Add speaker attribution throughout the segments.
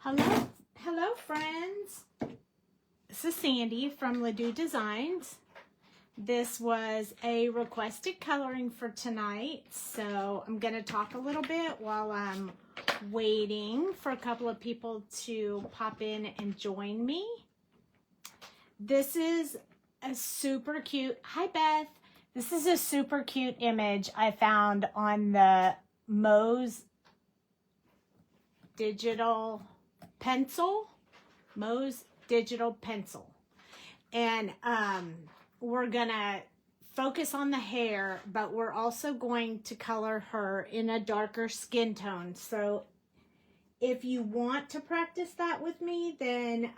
Speaker 1: Hello friends. This is Sandy from Ledoux Designs. This was a requested coloring for tonight, so I'm going to talk a little bit while I'm waiting for a couple of people to pop in and join me. This is a super cute, hi Beth. This is a super cute image I found on the Mo's digital pencil, and we're gonna focus on the hair, but we're also going to color her in a darker skin tone. So if you want to practice that with me, then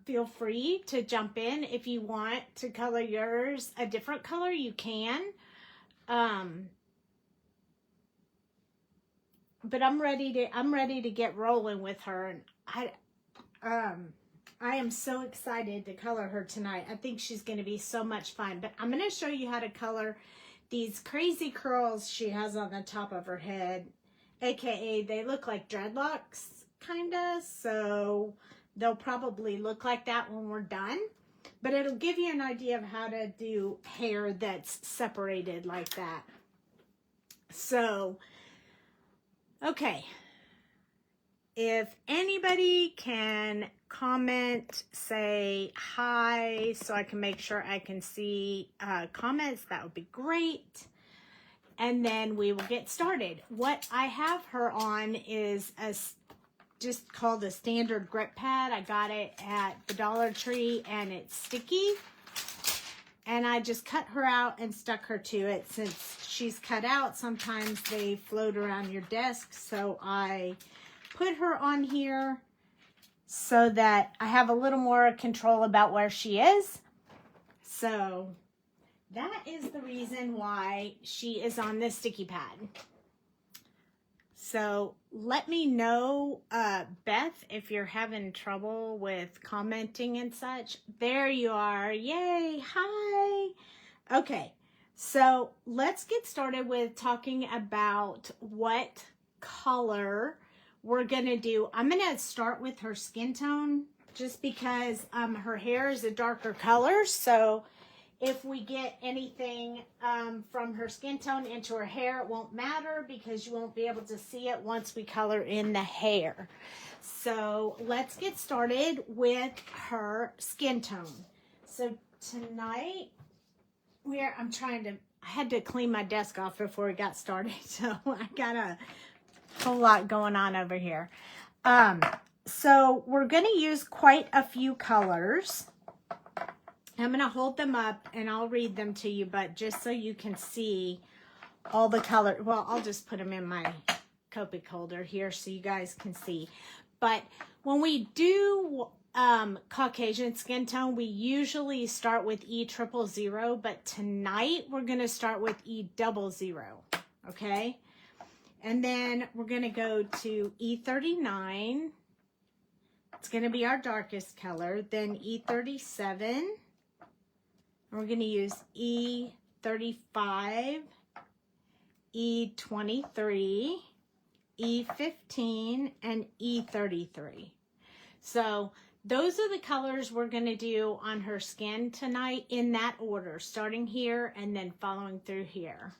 Speaker 1: feel free to jump in. If you want to color yours a different color, you can. But I'm ready to get rolling with her, and I am so excited to color her tonight. I think she's going to be so much fun. But I'm going to show you how to color these crazy curls she has on the top of her head, aka they look like dreadlocks kinda, so they'll probably look like that when we're done, but it'll give you an idea of how to do hair that's separated like that. So okay, if anybody can comment, say hi, so I can make sure I can see comments, that would be great. And then we will get started. What I have her on is just called a standard grip pad. I got it at the Dollar Tree, and it's sticky. And I just cut her out and stuck her to it. Since she's cut out, sometimes they float around your desk. So I put her on here so that I have a little more control about where she is. So that is the reason why she is on this sticky pad. So let me know, Beth, if you're having trouble with commenting and such. There you are. Yay. Hi. Okay. So let's get started with talking about what color we're going to do. I'm going to start with her skin tone just because her hair is a darker color. So if we get anything from her skin tone into her hair, it won't matter because you won't be able to see it once we color in the hair. So let's get started with her skin tone. So tonight, I had to clean my desk off before we got started. So I got a whole lot going on over here. So we're going to use quite a few colors. I'm going to hold them up and I'll read them to you, but just so you can see all the color. Well, I'll just put them in my Copic holder here so you guys can see. But when we do Caucasian skin tone, we usually start with E000, but tonight we're going to start with E00, okay? And then we're going to go to E39. It's going to be our darkest color. Then E37. We're going to use E35, E23, E15, and E33. So those are the colors we're going to do on her skin tonight in that order, starting here and then following through here.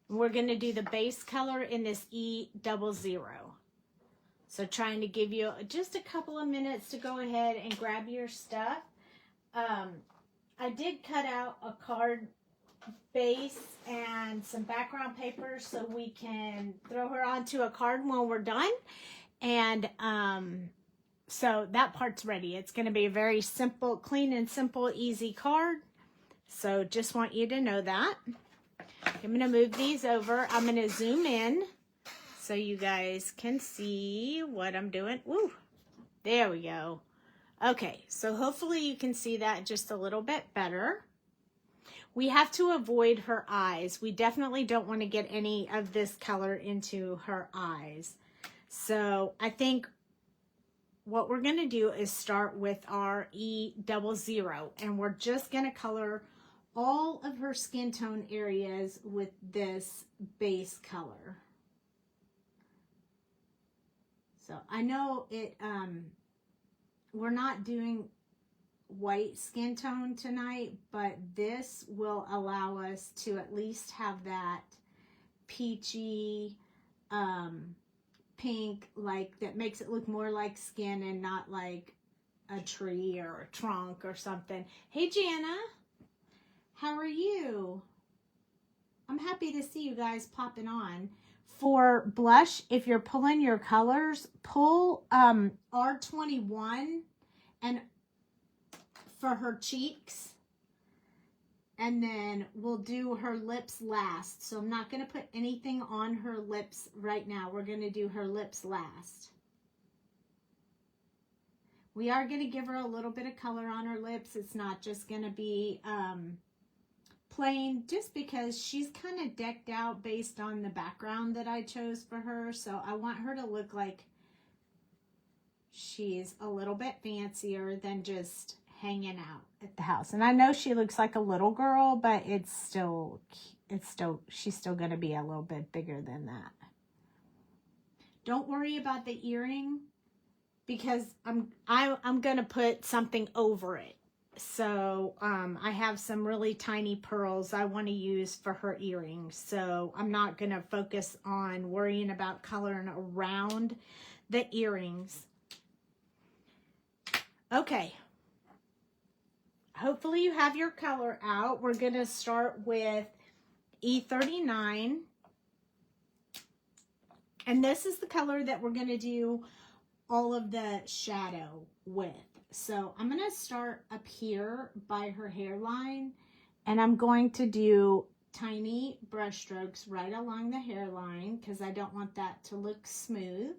Speaker 1: We're going to do the base color in this E00. So trying to give you just a couple of minutes to go ahead and grab your stuff. I did cut out a card base and some background paper so we can throw her onto a card when we're done. And so that part's ready. It's going to be a very simple, clean and simple, easy card. So just want you to know that. I'm going to move these over. I'm going to zoom in so you guys can see what I'm doing. Woo! There we go. Okay, so hopefully you can see that just a little bit better. We have to avoid her eyes. We definitely don't want to get any of this color into her eyes. So I think what we're going to do is start with our E00, and we're just going to color all of her skin tone areas with this base color. So I know it, we're not doing white skin tone tonight, but this will allow us to at least have that peachy, pink, like that makes it look more like skin and not like a tree or a trunk or something. Hey Jana, how are you? I'm happy to see you guys popping on. For blush, if you're pulling your colors, pull R21 and for her cheeks, and then we'll do her lips last. So I'm not going to put anything on her lips right now. We're going to do her lips last. We are going to give her a little bit of color on her lips. It's not just going to be plain, just because she's kind of decked out based on the background that I chose for her. So I want her to look like she's a little bit fancier than just hanging out at the house. And I know she looks like a little girl, but she's still going to be a little bit bigger than that. Don't worry about the earring, because I'm going to put something over it. So I have some really tiny pearls I want to use for her earrings. So I'm not going to focus on worrying about coloring around the earrings. Okay. Hopefully you have your color out. We're going to start with E39. And this is the color that we're going to do all of the shadow with. So I'm going to start up here by her hairline, and I'm going to do tiny brush strokes right along the hairline because I don't want that to look smooth.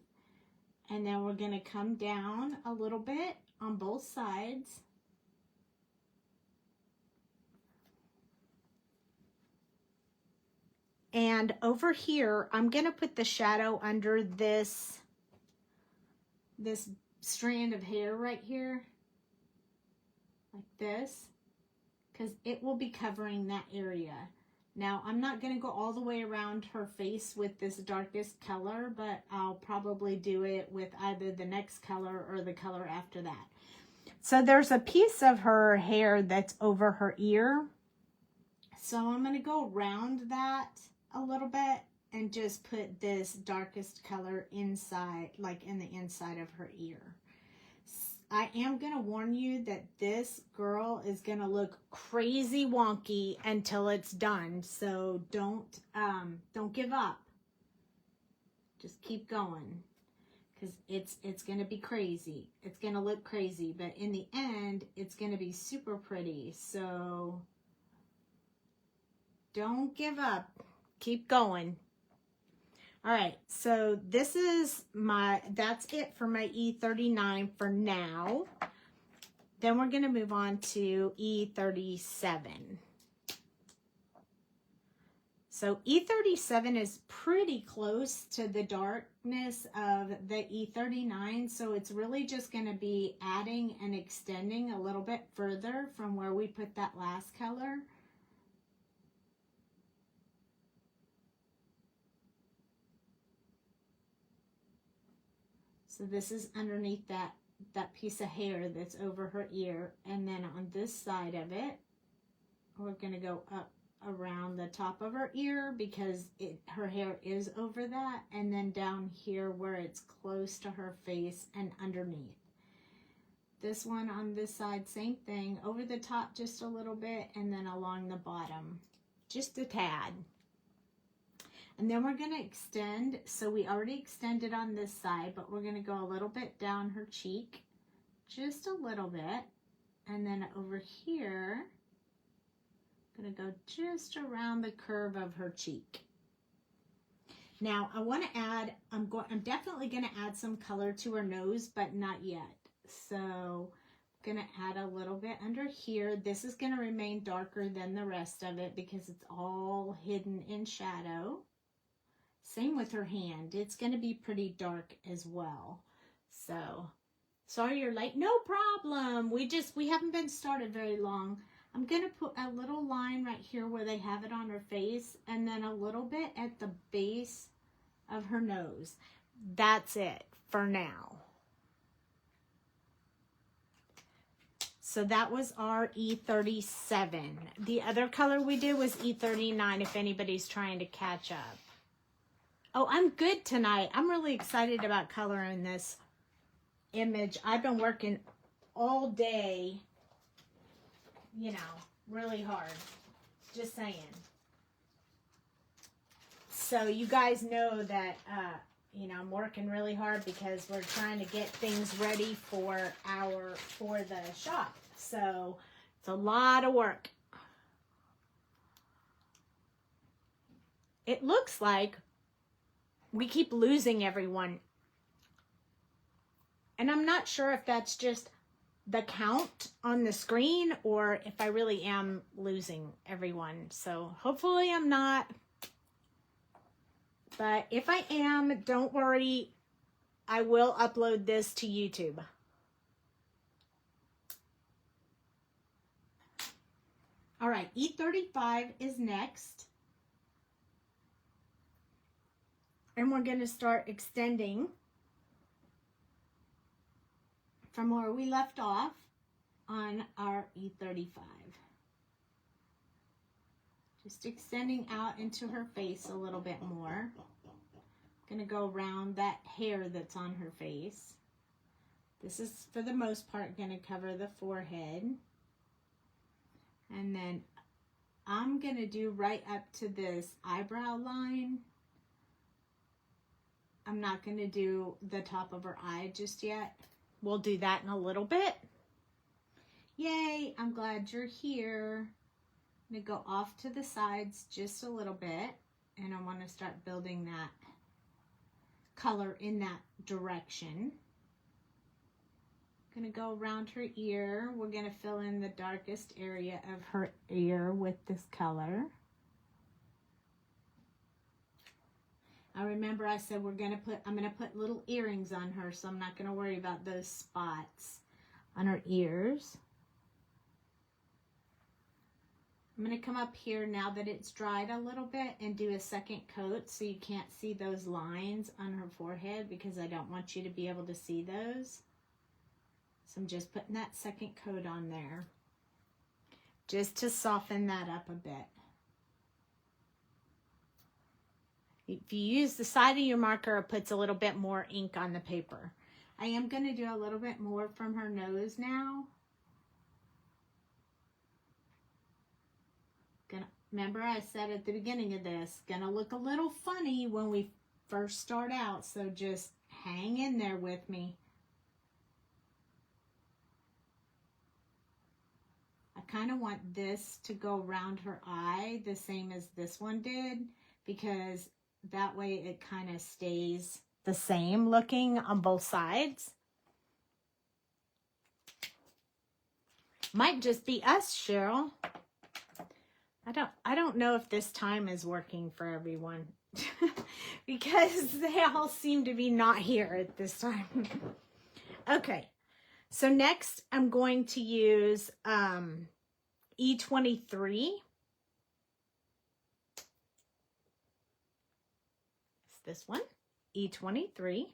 Speaker 1: And then we're going to come down a little bit on both sides. And over here, I'm going to put the shadow under this strand of hair right here, like this, because it will be covering that area. Now, I'm not going to go all the way around her face with this darkest color, but I'll probably do it with either the next color or the color after that. So there's a piece of her hair that's over her ear. So I'm going to go around that a little bit and just put this darkest color inside, like in the inside of her ear. I am going to warn you that this girl is going to look crazy wonky until it's done. So don't give up. Just keep going, because it's going to be crazy. It's going to look crazy, but in the end, it's going to be super pretty. So don't give up. Keep going. All right, so this is that's it for my E39 for now. Then we're going to move on to E37. So E37 is pretty close to the darkness of the E39, so it's really just going to be adding and extending a little bit further from where we put that last color. So this is underneath that piece of hair that's over her ear. And then on this side of it, we're going to go up around the top of her ear because her hair is over that. And then down here where it's close to her face and underneath. This one on this side, same thing. Over the top just a little bit, and then along the bottom, just a tad. And then we're going to extend. So we already extended on this side, but we're going to go a little bit down her cheek, just a little bit. And then over here, I'm going to go just around the curve of her cheek. Now I want to add, I'm definitely going to add some color to her nose, but not yet. So I'm going to add a little bit under here. This is going to remain darker than the rest of it because it's all hidden in shadow. Same with her hand. It's going to be pretty dark as well. So, sorry you're late. No problem. We haven't been started very long. I'm going to put a little line right here where they have it on her face, and then a little bit at the base of her nose. that's it for now. So that was our E37. The other color we did was E39 if anybody's trying to catch up. Oh, I'm good tonight. I'm really excited about coloring this image. I've been working all day, you know, really hard. Just saying. So you guys know that, you know, I'm working really hard because we're trying to get things ready for the shop. So it's a lot of work. It looks like we keep losing everyone. And I'm not sure if that's just the count on the screen or if I really am losing everyone. So hopefully I'm not. But if I am, don't worry. I will upload this to YouTube. All right, E35 is next. And we're going to start extending from where we left off on our E35. Just extending out into her face a little bit more. I'm going to go around that hair that's on her face. This is, for the most part, going to cover the forehead. And then I'm going to do right up to this eyebrow line. I'm not going to do the top of her eye just yet. We'll do that in a little bit. Yay, I'm glad you're here. I'm going to go off to the sides just a little bit. And I want to start building that color in that direction. I'm going to go around her ear. We're going to fill in the darkest area of her ear with this color. I remember I said I'm going to put little earrings on her, so I'm not going to worry about those spots on her ears. I'm going to come up here now that it's dried a little bit and do a second coat so you can't see those lines on her forehead because I don't want you to be able to see those. So I'm just putting that second coat on there just to soften that up a bit. If you use the side of your marker, it puts a little bit more ink on the paper. I am going to do a little bit more from her nose now. Remember I said at the beginning of this, gonna look a little funny when we first start out, so just hang in there with me. I kind of want this to go around her eye the same as this one did, because that way it kind of stays the same looking on both sides. Might just be us, Cheryl. I don't know if this time is working for everyone because they all seem to be not here at this time. Okay, so next I'm going to use E23. It's this one, E23.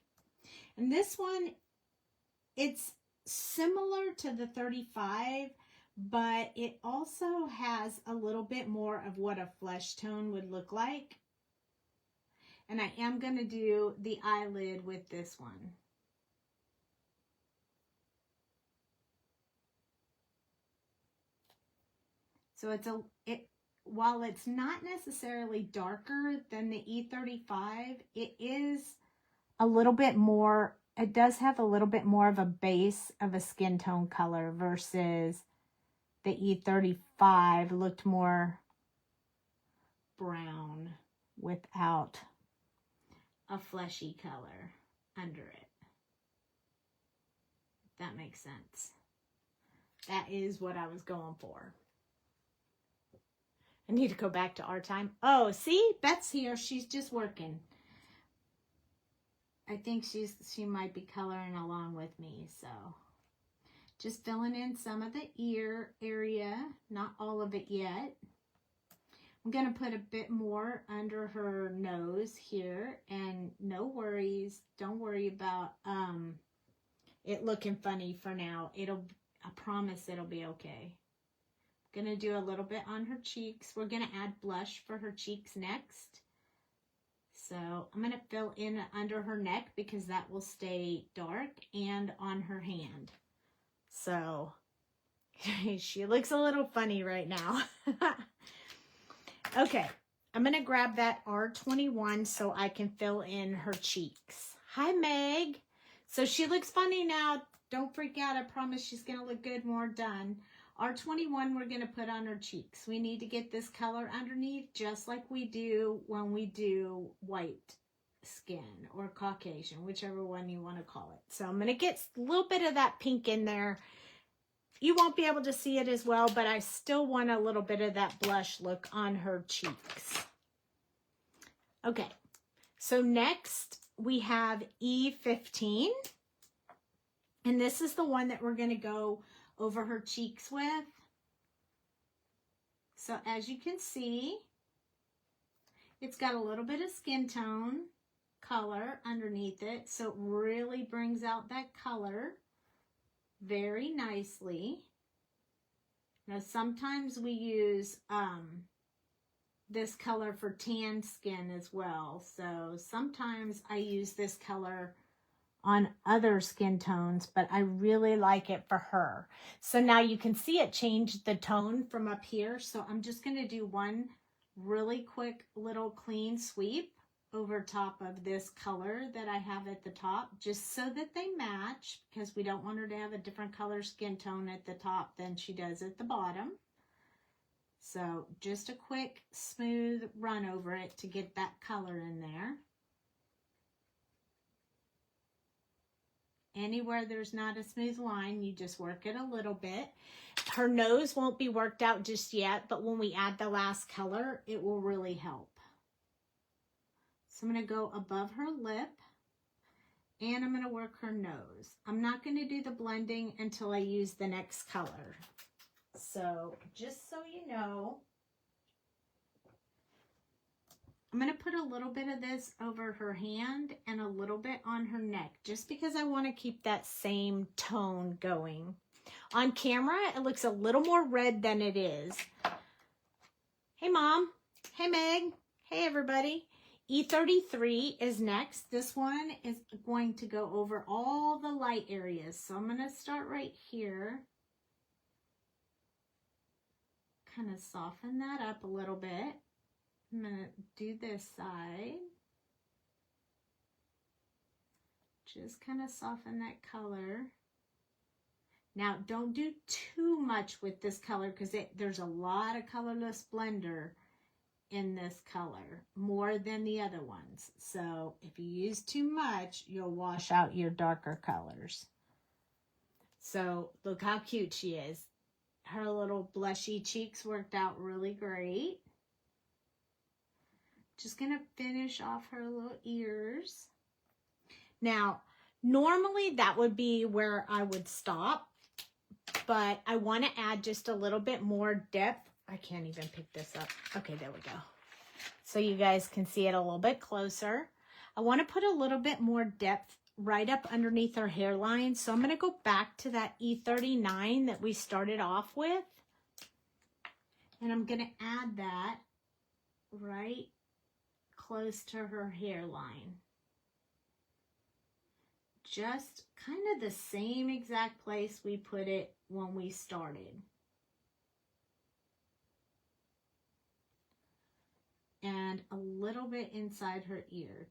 Speaker 1: And this one, it's similar to the 35, but it also has a little bit more of what a flesh tone would look like. And I am going to do the eyelid with this one. So while it's not necessarily darker than the E35, it is a little bit more, it does have a little bit more of a base of a skin tone color versus the E35 looked more brown without a fleshy color under it. If that makes sense. That is what I was going for. I need to go back to our time. Oh, see? Beth's here. She's just working. I think she might be coloring along with me, so just filling in some of the ear area, not all of it yet. I'm going to put a bit more under her nose here, and no worries. Don't worry about it looking funny for now. I promise it'll be okay. I'm going to do a little bit on her cheeks. We're going to add blush for her cheeks next. So I'm going to fill in under her neck because that will stay dark, and on her hand. So she looks a little funny right now. Okay, I'm going to grab that R21 so I can fill in her cheeks. Hi, Meg. So she looks funny now. Don't freak out. I promise she's going to look good when we're done. R21 we're going to put on her cheeks. We need to get this color underneath just like we do when we do white skin or Caucasian, whichever one you want to call it. So I'm going to get a little bit of that pink in there. You won't be able to see it as well, but I still want a little bit of that blush look on her cheeks. Okay, so next we have E15. And this is the one that we're going to go over her cheeks with. So as you can see, it's got a little bit of skin tone color underneath it. So it really brings out that color very nicely. Now sometimes we use this color for tan skin as well. So sometimes I use this color on other skin tones, but I really like it for her. So now you can see it changed the tone from up here. So I'm just going to do one really quick little clean sweep over top of this color that I have at the top, just so that they match, because we don't want her to have a different color skin tone at the top than she does at the bottom. So just a quick smooth run over it to get that color in there. Anywhere there's not a smooth line, you just work it a little bit. Her nose won't be worked out just yet, but when we add the last color, it will really help. So I'm going to go above her lip, and I'm going to work her nose. I'm not going to do the blending until I use the next color. So just so you know, I'm going to put a little bit of this over her hand and a little bit on her neck, just because I want to keep that same tone going. On camera, it looks a little more red than it is. Hey, Mom. Hey, Meg. Hey, everybody. E33 is next. This one is going to go over all the light areas. So I'm going to start right here. Kind of soften that up a little bit. I'm going to do this side. Just kind of soften that color. Now, don't do too much with this color because there's a lot of colorless blender in this color, more than the other ones. So if you use too much, you'll wash out your darker colors. So look how cute she is. Her little blushy cheeks worked out really great. Just gonna finish off her little ears. Now, normally that would be where I would stop, but I want to add just a little bit more depth. I can't even pick this up. Okay, there we go. So you guys can see it a little bit closer. I want to put a little bit more depth right up underneath her hairline. So I'm going to go back to that E39 that we started off with. And I'm going to add that right close to her hairline. Just kind of the same exact place we put it when we started. And a little bit inside her ear,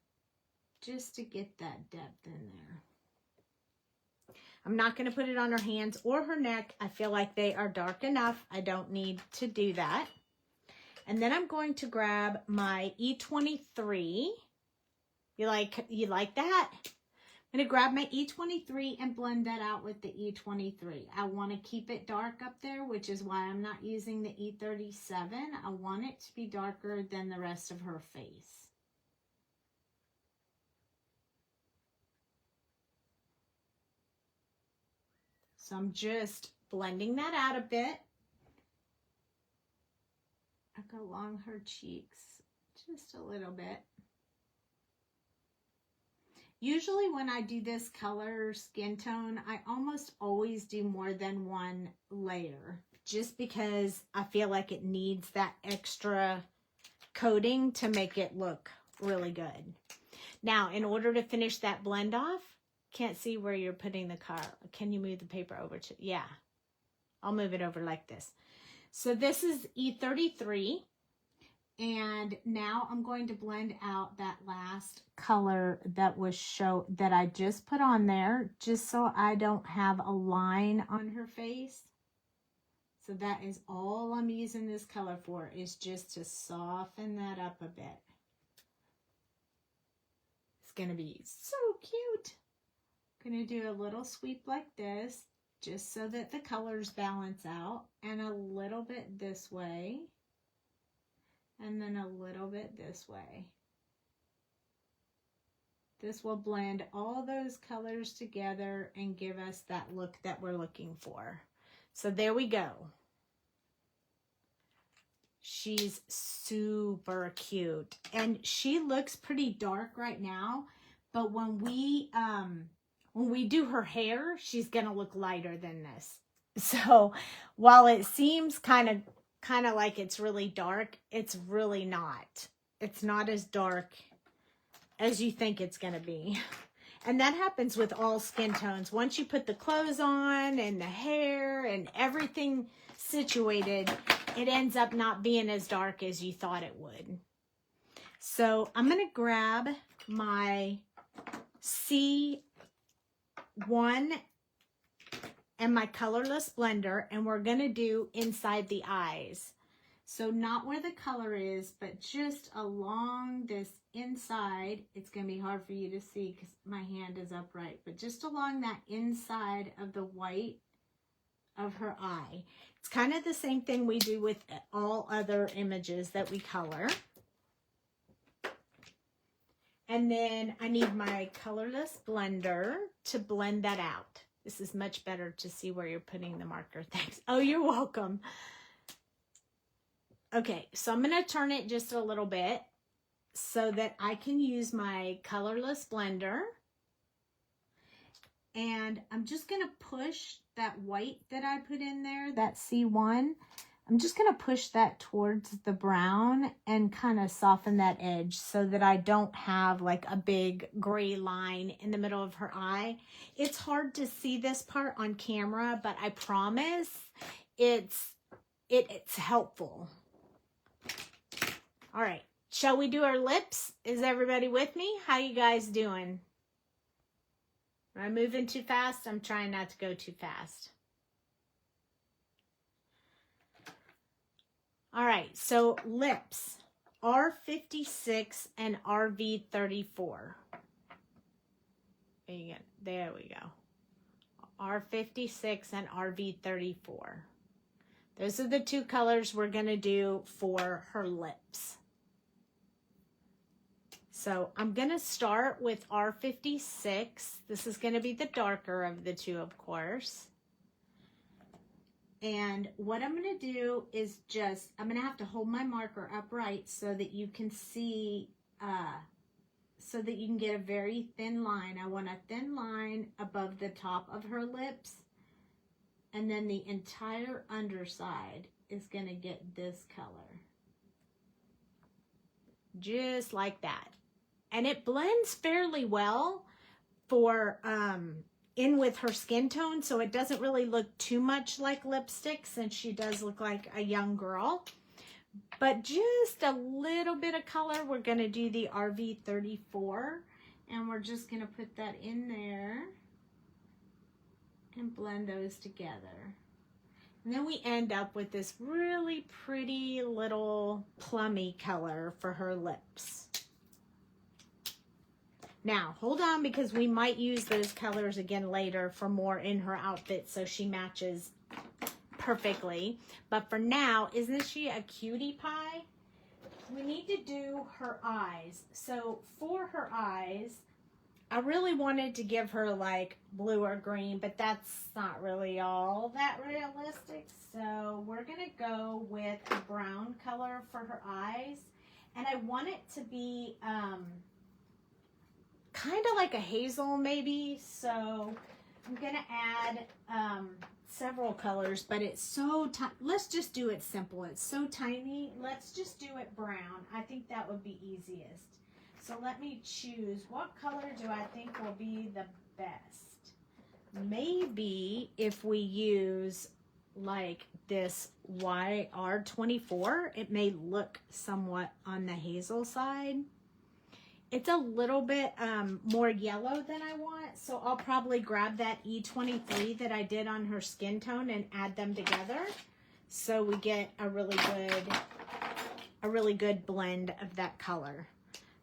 Speaker 1: just to get that depth in there. I'm not going to put it on her hands or her neck. I feel like they are dark enough. I don't need to do that. And then I'm going to grab my E23. You like that? I'm going to grab my E23 and blend that out with the E23. I want to keep it dark up there, which is why I'm not using the E37. I want it to be darker than the rest of her face. So I'm just blending that out a bit. along her cheeks just a little bit. Usually when I do this color skin tone, I almost always do more than one layer, just because I feel like it needs that extra coating to make it look really good. Now, in order to finish that blend off, can't see where you're putting the color. Can you move the paper over to, yeah, I'll move it over like this. So this is E33. And now I'm going to blend out that last color that I just put on there, just so I don't have a line on her face. So that is all I'm using this color for, is just to soften that up a bit. It's going to be so cute. I'm going to do a little sweep like this, just so that the colors balance out, and a little bit this way. And then a little bit this way. This will blend all those colors together and give us that look that we're looking for. So there we go. She's super cute. And she looks pretty dark right now, but when we do her hair, she's gonna look lighter than this. So while it seems kind of like it's really dark, it's really not. It's not as dark as you think it's going to be. And that happens with all skin tones. Once you put the clothes on and the hair and everything situated, it ends up not being as dark as you thought it would. So I'm going to grab my C1 and my colorless blender, and we're going to do inside the eyes. So not where the color is, but just along this inside. It's going to be hard for you to see because my hand is upright, but just along that inside of the white of her eye. It's kind of the same thing we do with all other images that we color. And then I need my colorless blender to blend that out. This is much better to see where you're putting the marker. Thanks. Oh, you're welcome. Okay, so I'm going to turn it just a little bit so that I can use my colorless blender. And I'm just going to push that white that I put in there, that C1. I'm just going to push that towards the brown and kind of soften that edge so that I don't have like a big gray line in the middle of her eye. It's hard to see this part on camera, but I promise it's helpful. All right, shall we do our lips? Is everybody with me? How you guys doing? Am I moving too fast? I'm trying not to go too fast. All right, so lips, R56 and RV34. There we go. R56 and RV34. Those are the two colors we're going to do for her lips. So I'm going to start with R56. This is going to be the darker of the two, of course. And what I'm going to do is I'm going to have to hold my marker upright so that you can see, so that you can get a very thin line. I want a thin line above the top of her lips. And then the entire underside is going to get this color. Just like that. And it blends fairly well for, in with her skin tone, so it doesn't really look too much like lipstick since she does look like a young girl. But just a little bit of color. We're going to do the RV34, and we're just going to put that in there and blend those together. And then we end up with this really pretty little plummy color for her lips. Now, hold on, because we might use those colors again later for more in her outfit so she matches perfectly. But for now, isn't she a cutie pie? We need to do her eyes. So for her eyes, I really wanted to give her like blue or green, but that's not really all that realistic. So we're going to go with a brown color for her eyes. And I want it to be kind of like a hazel maybe. So I'm going to add several colors, but it's so tiny. Let's just do it simple. It's so tiny. Let's just do it brown. I think that would be easiest. So let me choose. What color do I think will be the best? Maybe if we use like this YR24, it may look somewhat on the hazel side. It's a little bit more yellow than I want, so I'll probably grab that E23 that I did on her skin tone and add them together, so we get a really good blend of that color.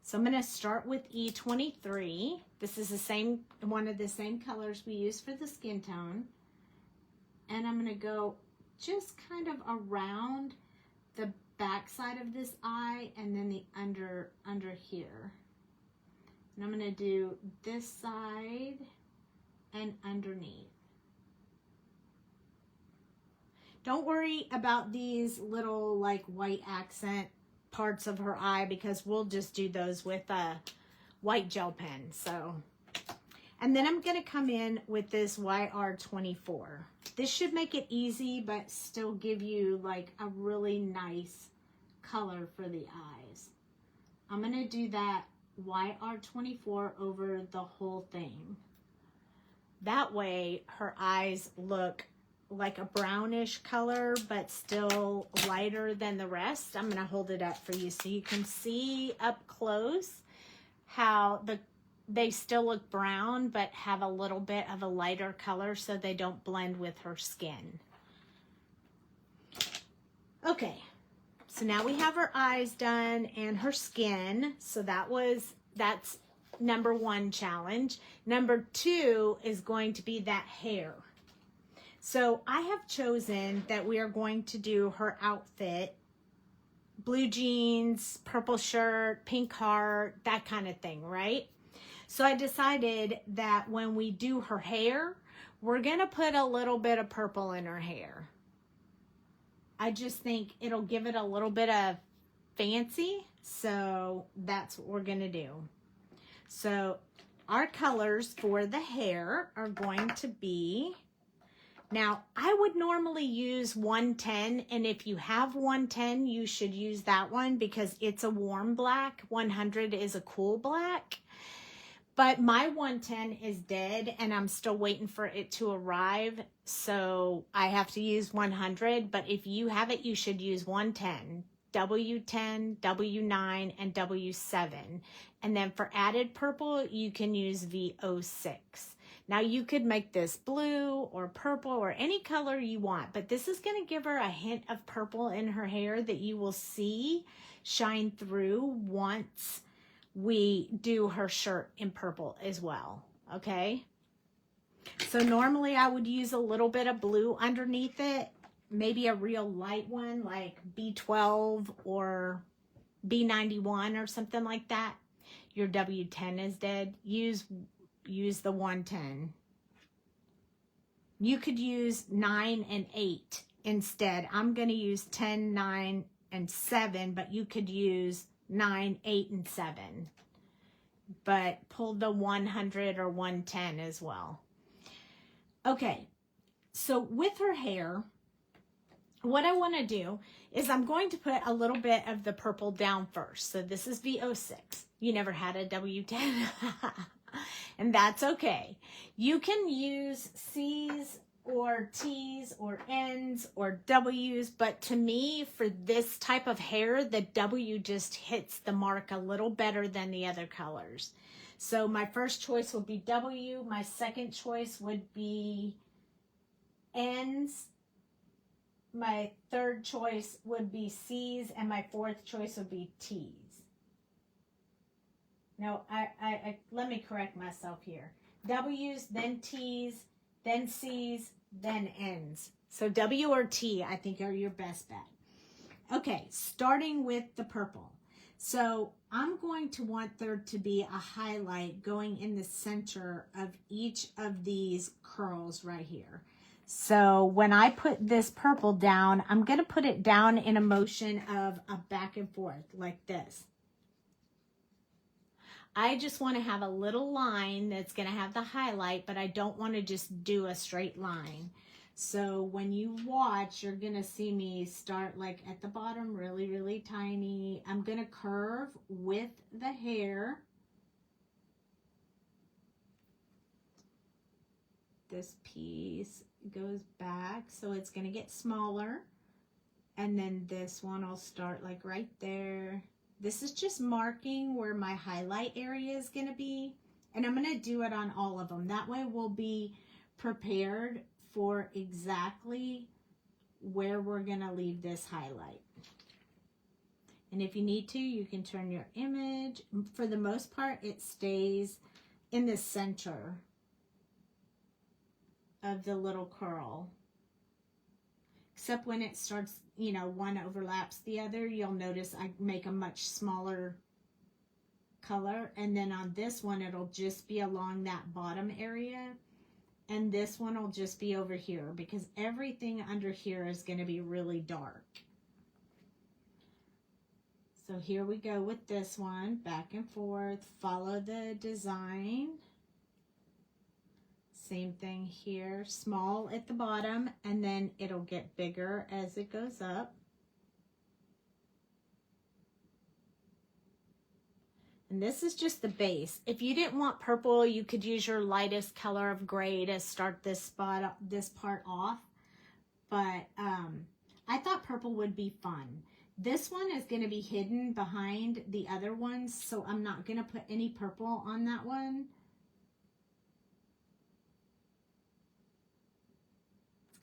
Speaker 1: So I'm going to start with E23. This is the same, one of the same colors we use for the skin tone, and I'm going to go just kind of around the back side of this eye and then the under here. And I'm going to do this side and underneath. Don't worry about these little like white accent parts of her eye because we'll just do those with a white gel pen. So, and then I'm going to come in with this YR24. This should make it easy but still give you like a really nice color for the eyes. I'm going to do that YR24 over the whole thing. That way her eyes look like a brownish color but still lighter than the rest. I'm going to hold it up for you so you can see up close how they still look brown but have a little bit of a lighter color so they don't blend with her skin. Okay. So now we have her eyes done and her skin. So that's number one challenge. Number two is going to be that hair. So I have chosen that we are going to do her outfit, blue jeans, purple shirt, pink heart, that kind of thing, right? So I decided that when we do her hair, we're going to put a little bit of purple in her hair. I just think it'll give it a little bit of fancy, so that's what we're gonna do. So our colors for the hair are going to be, now I would normally use 110, and if you have 110, you should use that one because it's a warm black. 100 is a cool black. But my 110 is dead and I'm still waiting for it to arrive. So I have to use 100. But if you have it, you should use 110, W10, W9, and W7. And then for added purple, you can use V06. Now you could make this blue or purple or any color you want. But this is going to give her a hint of purple in her hair that you will see shine through once we do her shirt in purple as well, okay? So normally I would use a little bit of blue underneath it, maybe a real light one like B12 or B91 or something like that. Your W10 is dead. Use the 110. You could use 9 and 8 instead. I'm going to use 10, 9, and 7, but you could use 9, 8, and 7, but pull the 100 or 110 as well. Okay, so with her hair, what I want to do is I'm going to put a little bit of the purple down first. So this is V06. You never had a W10, and that's okay. You can use C's or T's or N's or W's, but to me, for this type of hair, the W just hits the mark a little better than the other colors. So my first choice would be W, my second choice would be N's, my third choice would be C's, and my fourth choice would be T's. No, let me correct myself here. W's, then T's, then C's, then N's. So W or T, I think, are your best bet. Okay, starting with the purple. So I'm going to want there to be a highlight going in the center of each of these curls right here. So when I put this purple down, I'm going to put it down in a motion of a back and forth like this. I just want to have a little line that's going to have the highlight, but I don't want to just do a straight line. So when you watch, you're going to see me start like at the bottom, really, really tiny. I'm going to curve with the hair. This piece goes back, so it's going to get smaller. And then this one I'll start like right there. This is just marking where my highlight area is going to be. And I'm going to do it on all of them. That way we'll be prepared for exactly where we're going to leave this highlight. And if you need to, you can turn your image. For the most part, it stays in the center of the little curl. Except when it starts, you know, one overlaps the other, you'll notice I make a much smaller color. And then on this one, it'll just be along that bottom area. And this one will just be over here because everything under here is going to be really dark. So here we go with this one, back and forth, follow the design. Same thing here, small at the bottom, and then it'll get bigger as it goes up. And this is just the base. If you didn't want purple, you could use your lightest color of gray to start this part off. But I thought purple would be fun. This one is going to be hidden behind the other ones, so I'm not going to put any purple on that one.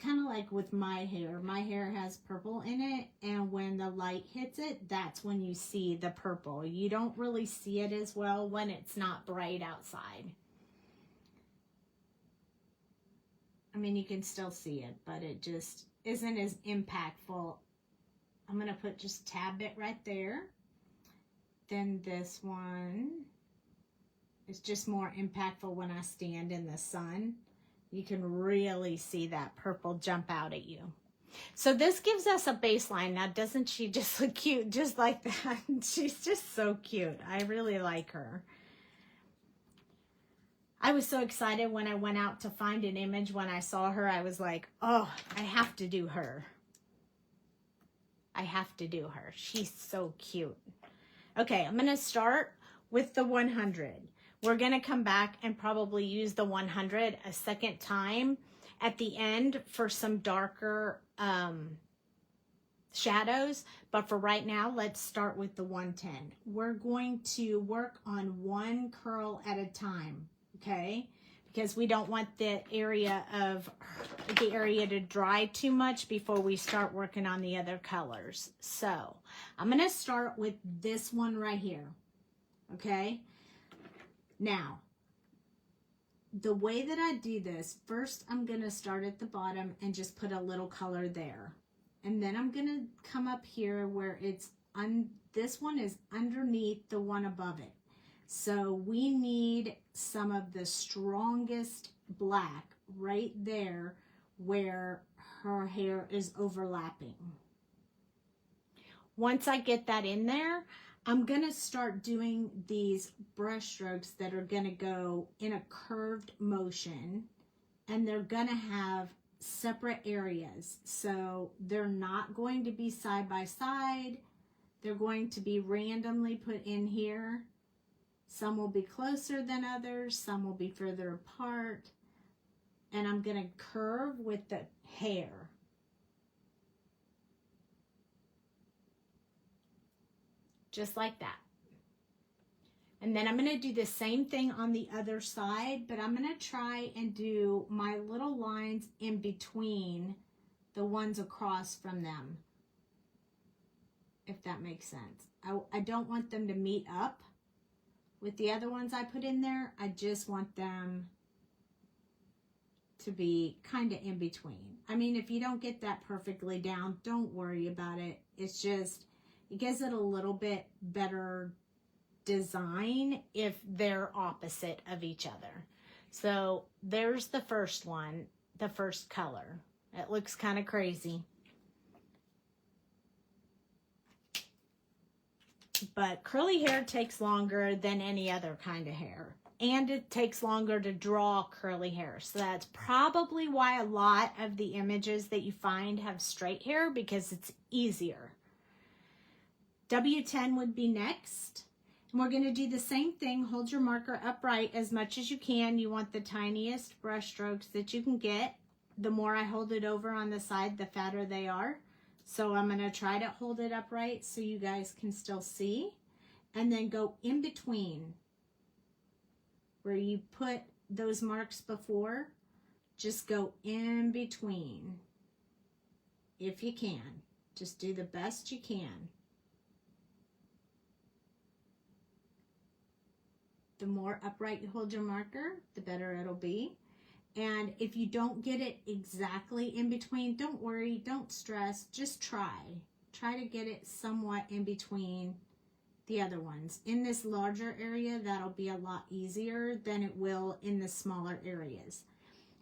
Speaker 1: Kind of like with my hair. My hair has purple in it, and when the light hits it, that's when you see the purple. You don't really see it as well when it's not bright outside. I mean, you can still see it, but it just isn't as impactful. I'm going to put just a tad bit right there. Then this one is just more impactful when I stand in the sun. You can really see that purple jump out at you. So this gives us a baseline. Now, doesn't she just look cute just like that? She's just so cute. I really like her. I was so excited when I went out to find an image. When I saw her, I was like, oh, I have to do her. I have to do her. She's so cute. Okay, I'm going to start with the 100. We're going to come back and probably use the 100 a second time at the end for some darker shadows. But for right now, let's start with the 110. We're going to work on one curl at a time, okay? Because we don't want the area to dry too much before we start working on the other colors. So I'm going to start with this one right here, okay? Now, the way that I do this, first I'm going to start at the bottom and just put a little color there. And then I'm going to come up here where it's, this one is underneath the one above it. So we need some of the strongest black right there where her hair is overlapping. Once I get that in there, I'm going to start doing these brush strokes that are going to go in a curved motion, and they're going to have separate areas. So they're not going to be side by side. They're going to be randomly put in here. Some will be closer than others. Some will be further apart. And I'm going to curve with the hair. Just like that. And then I'm going to do the same thing on the other side, but I'm going to try and do my little lines in between the ones across from them, if that makes sense. I don't want them to meet up with the other ones I put in there. I just want them to be kind of in between. I mean, if you don't get that perfectly down, don't worry about it. It's just, It gives it a little bit better design if they're opposite of each other. So there's the first one, the first color. It looks kind of crazy. But curly hair takes longer than any other kind of hair. And it takes longer to draw curly hair. So that's probably why a lot of the images that you find have straight hair, because it's easier. W10 would be next. And we're going to do the same thing. Hold your marker upright as much as you can. You want the tiniest brush strokes that you can get. The more I hold it over on the side, the fatter they are. So I'm going to try to hold it upright so you guys can still see. And then go in between where you put those marks before. Just go in between if you can. Just do the best you can. The more upright you hold your marker, the better it'll be. And if you don't get it exactly in between, don't worry, don't stress, just try. Try to get it somewhat in between the other ones. In this larger area, that'll be a lot easier than it will in the smaller areas.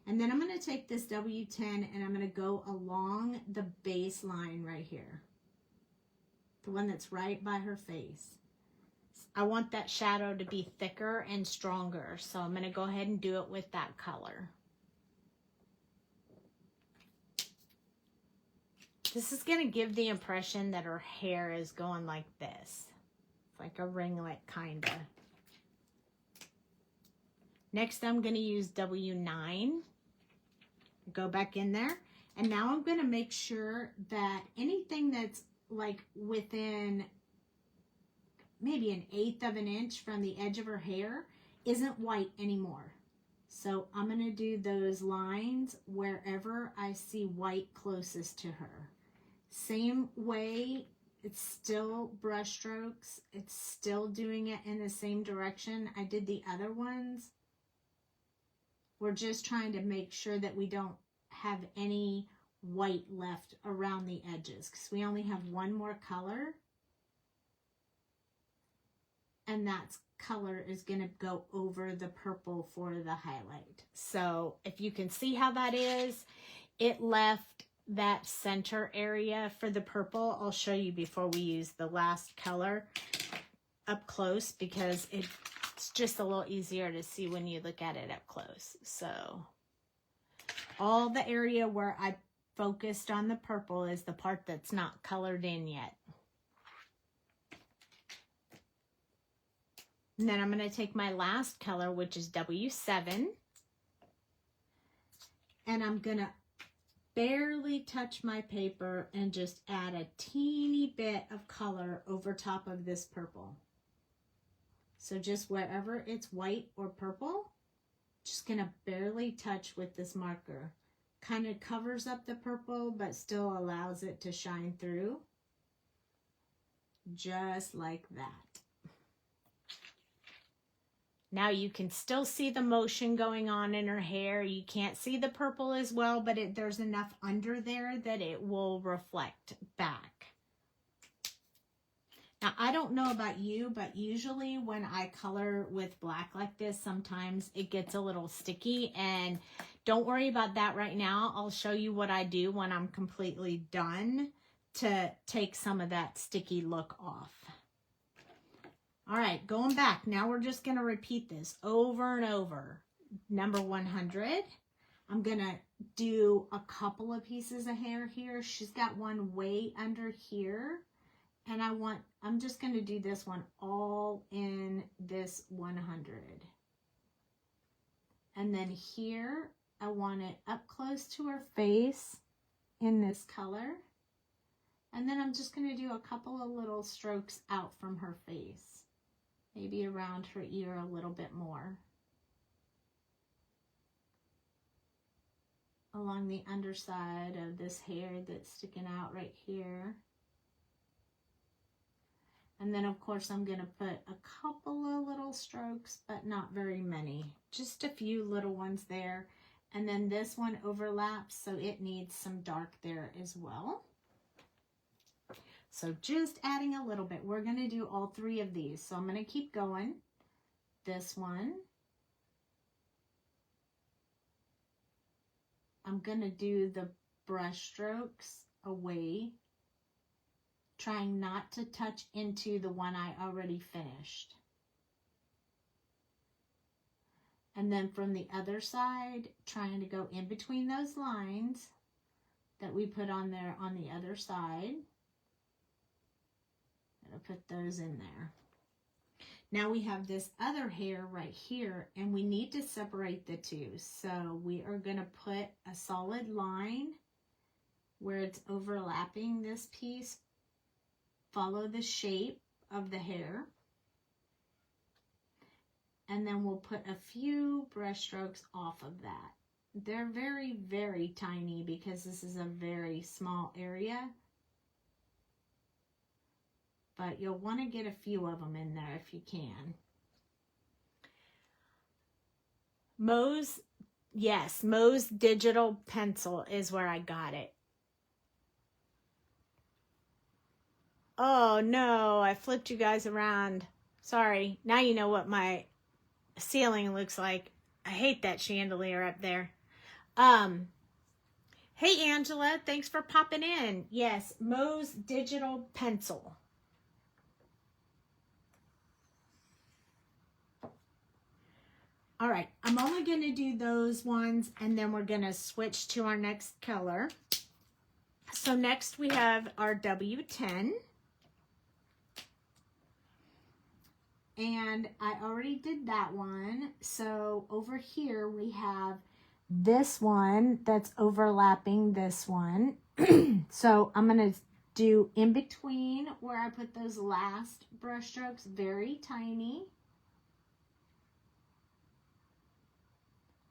Speaker 1: And then I'm going to take this W10 and I'm going to go along the base line right here. The one that's right by her face. I want that shadow to be thicker and stronger, so I'm going to go ahead and do it with that color. This is going to give the impression that her hair is going like this. It's like a ringlet, kind of. Next, I'm going to use W9. Go back in there. And now I'm going to make sure that anything that's like within maybe 1/8 of an inch from the edge of her hair isn't white anymore. So I'm going to do those lines wherever I see white closest to her. Same way, it's still brush strokes. It's still doing it in the same direction I did the other ones. We're just trying to make sure that we don't have any white left around the edges, because we only have one more color. And that color is going to go over the purple for the highlight. So if you can see how that is, it left that center area for the purple. I'll show you before we use the last color up close, because it's just a little easier to see when you look at it up close. So all the area where I focused on the purple is the part that's not colored in yet. And then I'm going to take my last color, which is W7, and I'm going to barely touch my paper and just add a teeny bit of color over top of this purple. So just wherever it's white or purple, just going to barely touch with this marker. Kind of covers up the purple, but still allows it to shine through. Just like that. Now you can still see the motion going on in her hair. You can't see the purple as well, but there's enough under there that it will reflect back. Now, I don't know about you, but usually when I color with black like this, sometimes it gets a little sticky, and don't worry about that right now. I'll show you what I do when I'm completely done to take some of that sticky look off. All right, going back. Now we're just going to repeat this over and over. Number 100. I'm going to do a couple of pieces of hair here. She's got one way under here. And I'm just going to do this one all in this 100. And then here, I want it up close to her face in this color. And then I'm just going to do a couple of little strokes out from her face. Maybe around her ear a little bit more. Along the underside of this hair that's sticking out right here. And then of course I'm going to put a couple of little strokes, but not very many. Just a few little ones there. And then this one overlaps, so it needs some dark there as well. So just adding a little bit. We're going to do all 3 of these. So I'm going to keep going. This one. I'm going to do the brush strokes away, trying not to touch into the one I already finished. And then from the other side, trying to go in between those lines that we put on there on the other side. I'll put those in there. Now we have this other hair right here, and we need to separate the two. So we are going to put a solid line where it's overlapping this piece. Follow the shape of the hair. And then we'll put a few brush strokes off of that. They're very, very tiny because this is a very small area. But you'll want to get a few of them in there if you can. Mo's, yes, Mo's digital pencil is where I got it. Oh no, I flipped you guys around. Sorry, now you know what my ceiling looks like. I hate that chandelier up there. Hey Angela, thanks for popping in. Yes, Mo's digital pencil. All right, I'm only going to do those ones, and then we're going to switch to our next color. So next we have our W10. And I already did that one. So over here we have this one that's overlapping this one. So I'm going to do in between where I put those last brush strokes, very tiny.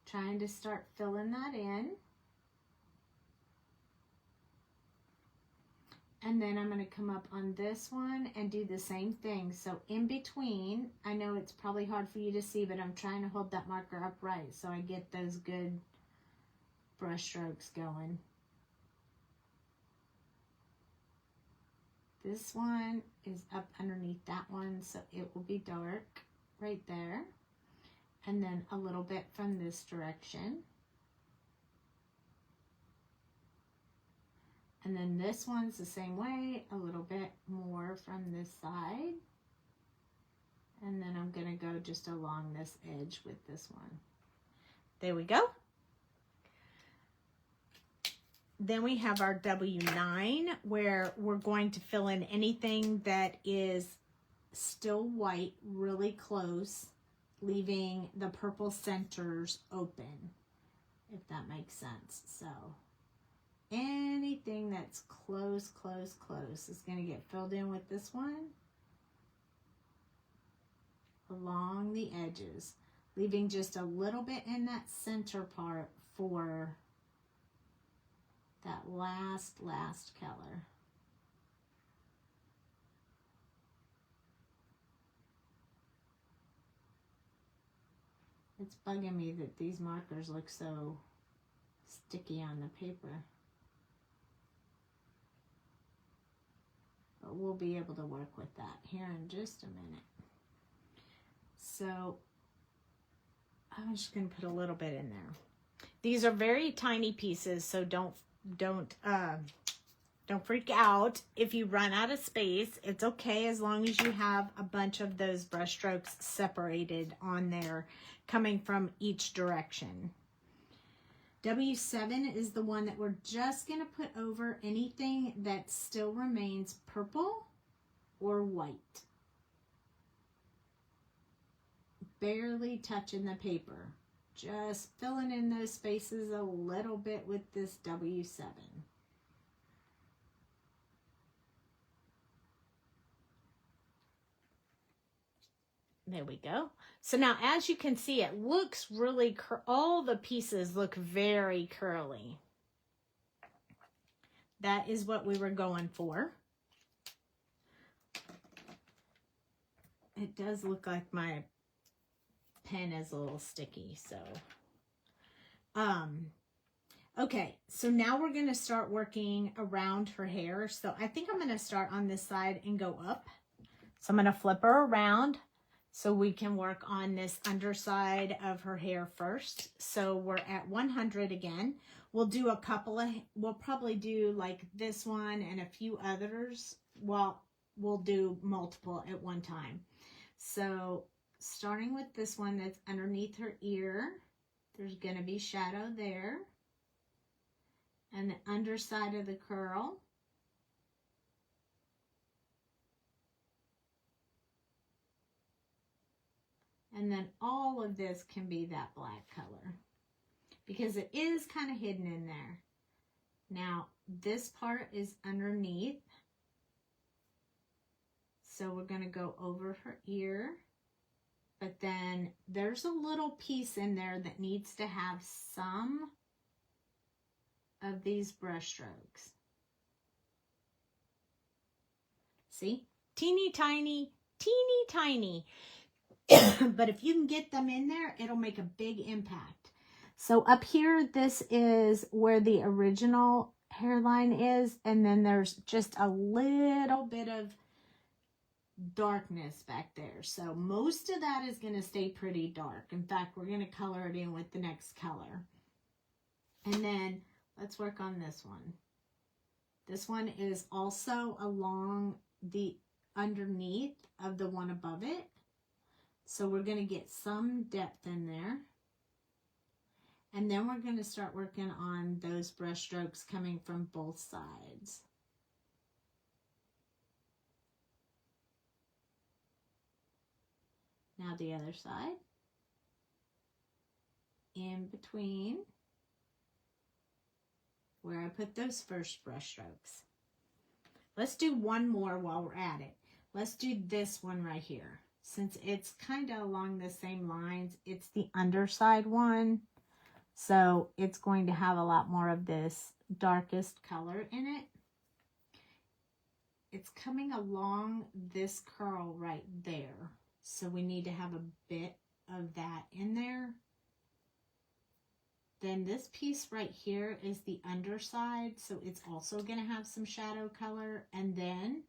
Speaker 1: Trying to start filling that in. And then I'm going to come up on this one and do the same thing. So in between, I know it's probably hard for you to see, but I'm trying to hold that marker upright so I get those good brush strokes going. This one is up underneath that one, so it will be dark right there. And then a little bit from this direction. And then this one's the same way, a little bit more from this side. And then I'm going to go just along this edge with this one. There we go. Then we have our W9 where we're going to fill in anything that is still white really close, leaving the purple centers open, if that makes sense. So anything that's close is going to get filled in with this one along the edges, leaving just a little bit in that center part for that last color. It's bugging me that these markers look so sticky on the paper. But we'll be able to work with that here in just a minute. So I'm just going to put a little bit in there. These are very tiny pieces, so don't freak out if you run out of space. It's okay as long as you have a bunch of those brush strokes separated on there coming from each direction. W7 is the one that we're just going to put over anything that still remains purple or white. Barely touching the paper. Just filling in those spaces a little bit with this W7. There we go. So now as you can see, it looks really, all the pieces look very curly. That is what we were going for. It does look like my pen is a little sticky, so. Okay, so now we're going to start working around her hair. So I think I'm going to start on this side and go up. So I'm going to flip her around so we can work on this underside of her hair first. So we're at 100 again. We'll do a couple of, we'll probably do like this one and a few others. Well, we'll do multiple at one time. So starting with this one that's underneath her ear, there's going to be shadow there. And the underside of the curl. And then all of this can be that black color because it is kind of hidden in there. Now, this part is underneath. So we're going to go over her ear. But then there's a little piece in there that needs to have some of these brush strokes. See? Teeny tiny, teeny tiny. But if you can get them in there, it'll make a big impact. So up here, this is where the original hairline is. And then there's just a little bit of darkness back there. So most of that is going to stay pretty dark. In fact, we're going to color it in with the next color. And then let's work on this one. This one is also along the underneath of the one above it. So we're going to get some depth in there. And then we're going to start working on those brush strokes coming from both sides. Now the other side. In between where I put those first brush strokes. Let's do one more while we're at it. Let's do this one right here. Since it's kind of along the same lines, it's the underside one. So it's going to have a lot more of this darkest color in it. It's coming along this curl right there. So we need to have a bit of that in there. Then this piece right here is the underside. So it's also going to have some shadow color. And then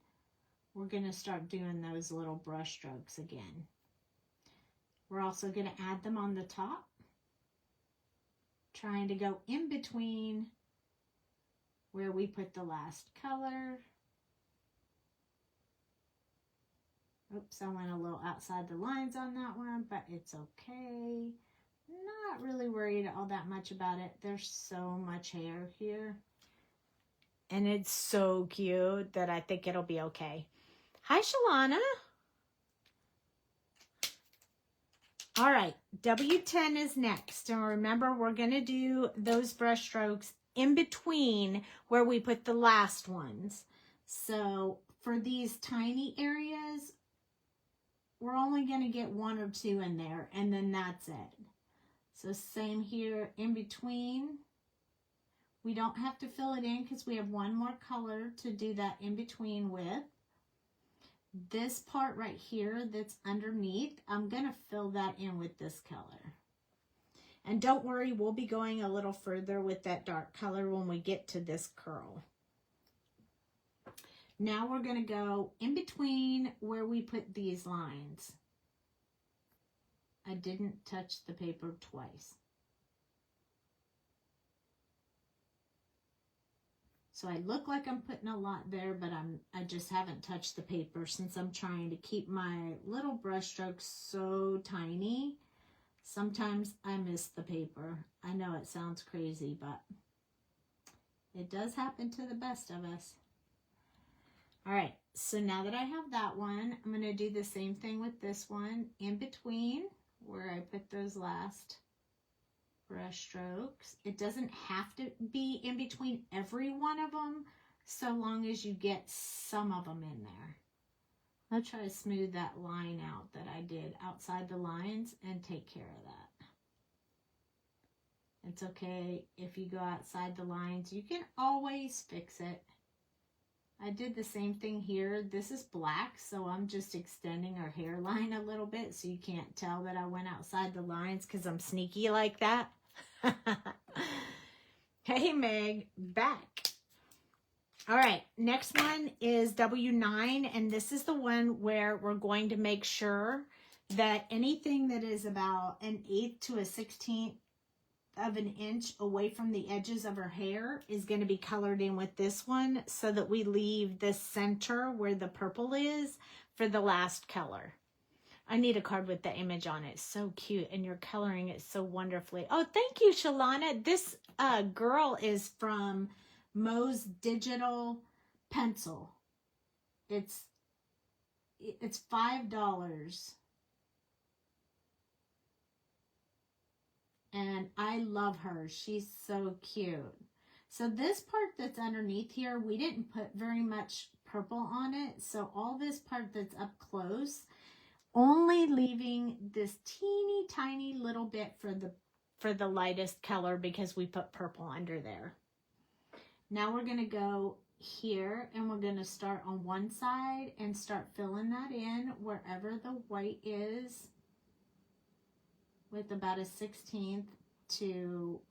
Speaker 1: we're going to start doing those little brush strokes again. We're also going to add them on the top. Trying to go in between where we put the last color. Oops, I went a little outside the lines on that one, but it's okay. Not really worried all that much about it. There's so much hair here. And it's so cute that I think it'll be okay. Hi, Shalana. All right, W10 is next. And remember, we're going to do those brush strokes in between where we put the last ones. So for these tiny areas, we're only going to get one or two in there, and then that's it. So same here in between. We don't have to fill it in because we have one more color to do that in between with. This part right here that's underneath, I'm going to fill that in with this color. And don't worry, we'll be going a little further with that dark color when we get to this curl. Now we're going to go in between where we put these lines. I didn't touch the paper twice. So I look like I'm putting a lot there, but I just haven't touched the paper since I'm trying to keep my little brush strokes so tiny. Sometimes I miss the paper. I know it sounds crazy, but it does happen to the best of us. All right, so now that I have that one, I'm going to do the same thing with this one in between where I put those last brush strokes. It doesn't have to be in between every one of them, so long as you get some of them in there. I'll try to smooth that line out that I did outside the lines and take care of that. It's okay if you go outside the lines. You can always fix it. I did the same thing here. This is black, so I'm just extending her hairline a little bit so you can't tell that I went outside the lines because I'm sneaky like that. Hey, Meg, back. All right, next one is W9, and this is the one where we're going to make sure that anything that is about 1/8 to 1/16 of an inch away from the edges of her hair is going to be colored in with this one, so that we leave the center where the purple is for the last color. I need a card with the image on it. So cute, and you're coloring it so wonderfully. Oh, thank you, Shalana. This girl is from Mo's Digital Pencil. It's $5. And I love her. She's so cute. So this part that's underneath here, we didn't put very much purple on it. So all this part that's up close, only leaving this teeny tiny little bit for the lightest color because we put purple under there. Now we're going to go here, and we're going to start on one side and start filling that in wherever the white is, with about 1/16 to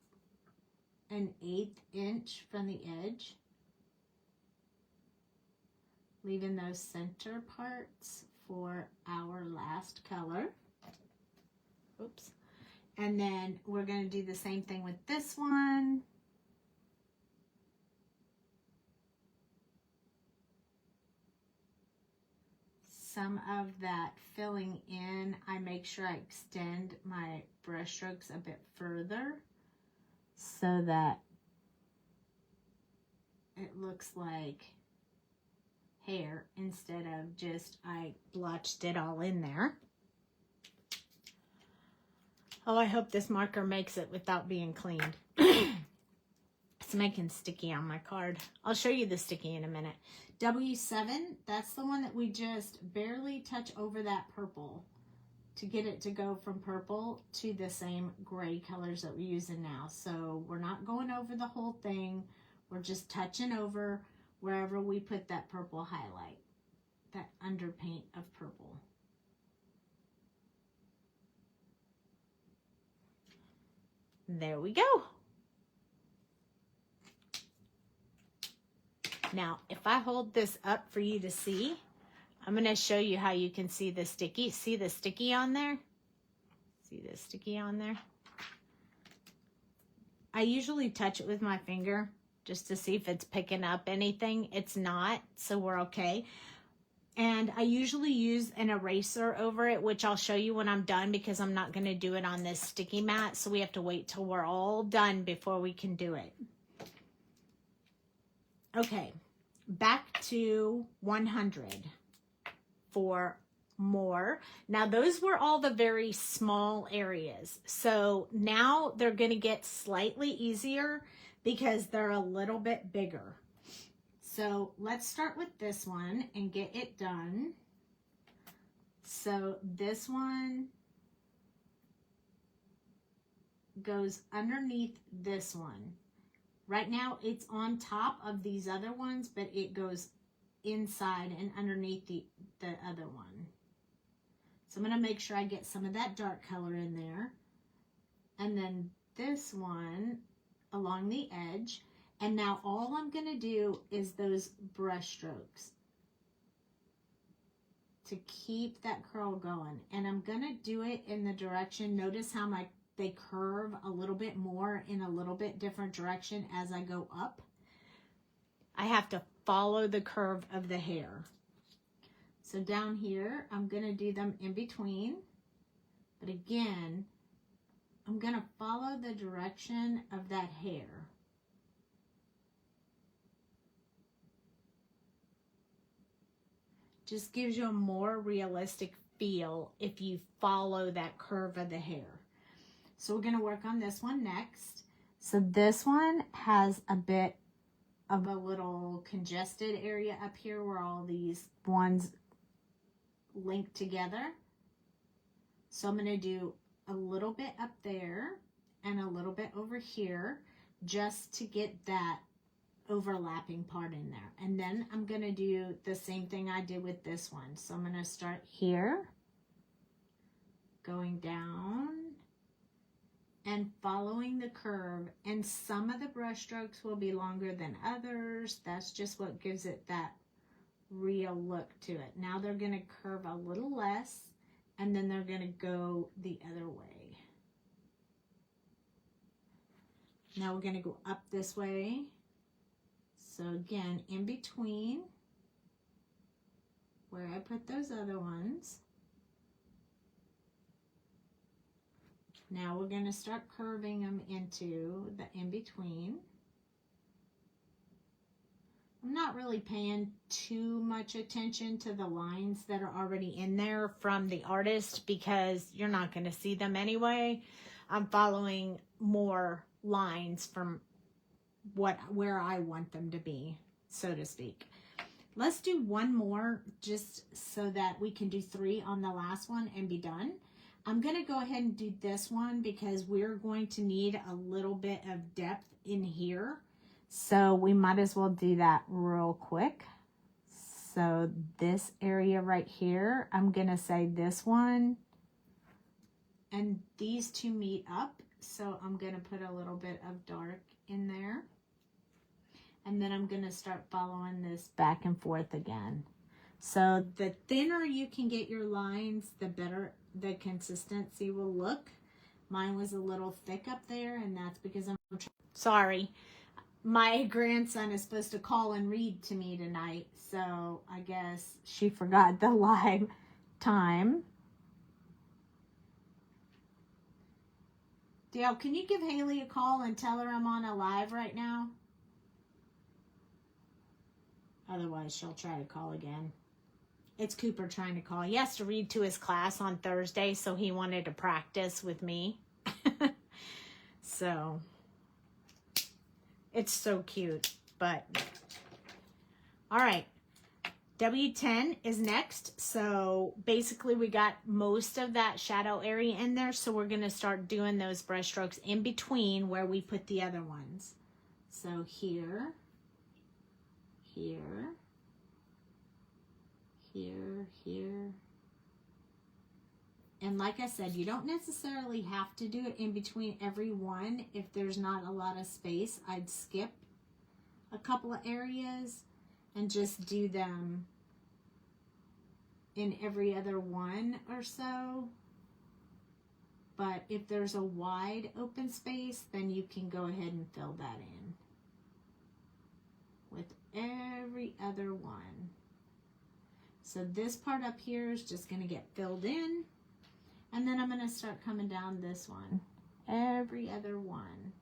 Speaker 1: 1/8 inch from the edge, leaving those center parts for our last color. Oops. And then we're going to do the same thing with this one. Some of that filling in, I make sure I extend my brush strokes a bit further so that it looks like hair instead of just I blotched it all in there. Oh, I hope this marker makes it without being cleaned. It's making sticky on my card. I'll show you the sticky in a minute. W7, that's the one that we just barely touch over that purple to get it to go from purple to the same gray colors that we're using now. So we're not going over the whole thing. We're just touching over wherever we put that purple highlight, that underpaint of purple. There we go. Now, if I hold this up for you to see, I'm going to show you how you can see the sticky. See the sticky on there? See the sticky on there? I usually touch it with my finger just to see if it's picking up anything. It's not, so we're okay. And I usually use an eraser over it, which I'll show you when I'm done because I'm not going to do it on this sticky mat. So we have to wait till we're all done before we can do it. Okay, back to 100 for more. Now those were all the very small areas. So now they're going to get slightly easier because they're a little bit bigger. So let's start with this one and get it done. So this one goes underneath this one. Right now it's on top of these other ones, but it goes inside and underneath the other one. So I'm going to make sure I get some of that dark color in there. And then this one along the edge. And now all I'm going to do is those brush strokes to keep that curl going. And I'm going to do it in the direction. Notice how they curve a little bit more in a little bit different direction as I go up. I have to follow the curve of the hair. So down here, I'm going to do them in between. But again, I'm going to follow the direction of that hair. Just gives you a more realistic feel if you follow that curve of the hair. So we're going to work on this one next. So this one has a bit of a little congested area up here where all these ones link together. So I'm going to do a little bit up there and a little bit over here just to get that overlapping part in there. And then I'm going to do the same thing I did with this one. So I'm going to start here, going down, and following the curve. And some of the brush strokes will be longer than others. That's just what gives it that real look to it. Now they're going to curve a little less, and then they're going to go the other way. Now we're going to go up this way. So again, in between where I put those other ones. Now we're going to start curving them into the in-between. I'm not really paying too much attention to the lines that are already in there from the artist because you're not going to see them anyway. I'm following more lines from where I want them to be, so to speak. Let's do one more just so that we can do 3 on the last one and be done. I'm going to go ahead and do this one because we're going to need a little bit of depth in here. So we might as well do that real quick. So this area right here, I'm going to say this one. And these two meet up. So I'm going to put a little bit of dark in there. And then I'm going to start following this back and forth again. So the thinner you can get your lines, the better the consistency will look. Mine was a little thick up there, and that's because I'm sorry. My grandson is supposed to call and read to me tonight, so I guess she forgot the live time. Dale, can you give Haley a call and tell her I'm on a live right now? Otherwise, she'll try to call again. It's Cooper trying to call. He has to read to his class on Thursday, so he wanted to practice with me. So, it's so cute. But, all right. W10 is next. So, basically, we got most of that shadow area in there. So, we're going to start doing those brush strokes in between where we put the other ones. So, here. Here, here. And like I said, you don't necessarily have to do it in between every one. If there's not a lot of space, I'd skip a couple of areas and just do them in every other one or so. But if there's a wide open space, then you can go ahead and fill that in with every other one. So this part up here is just going to get filled in, and then I'm going to start coming down this one, every other one.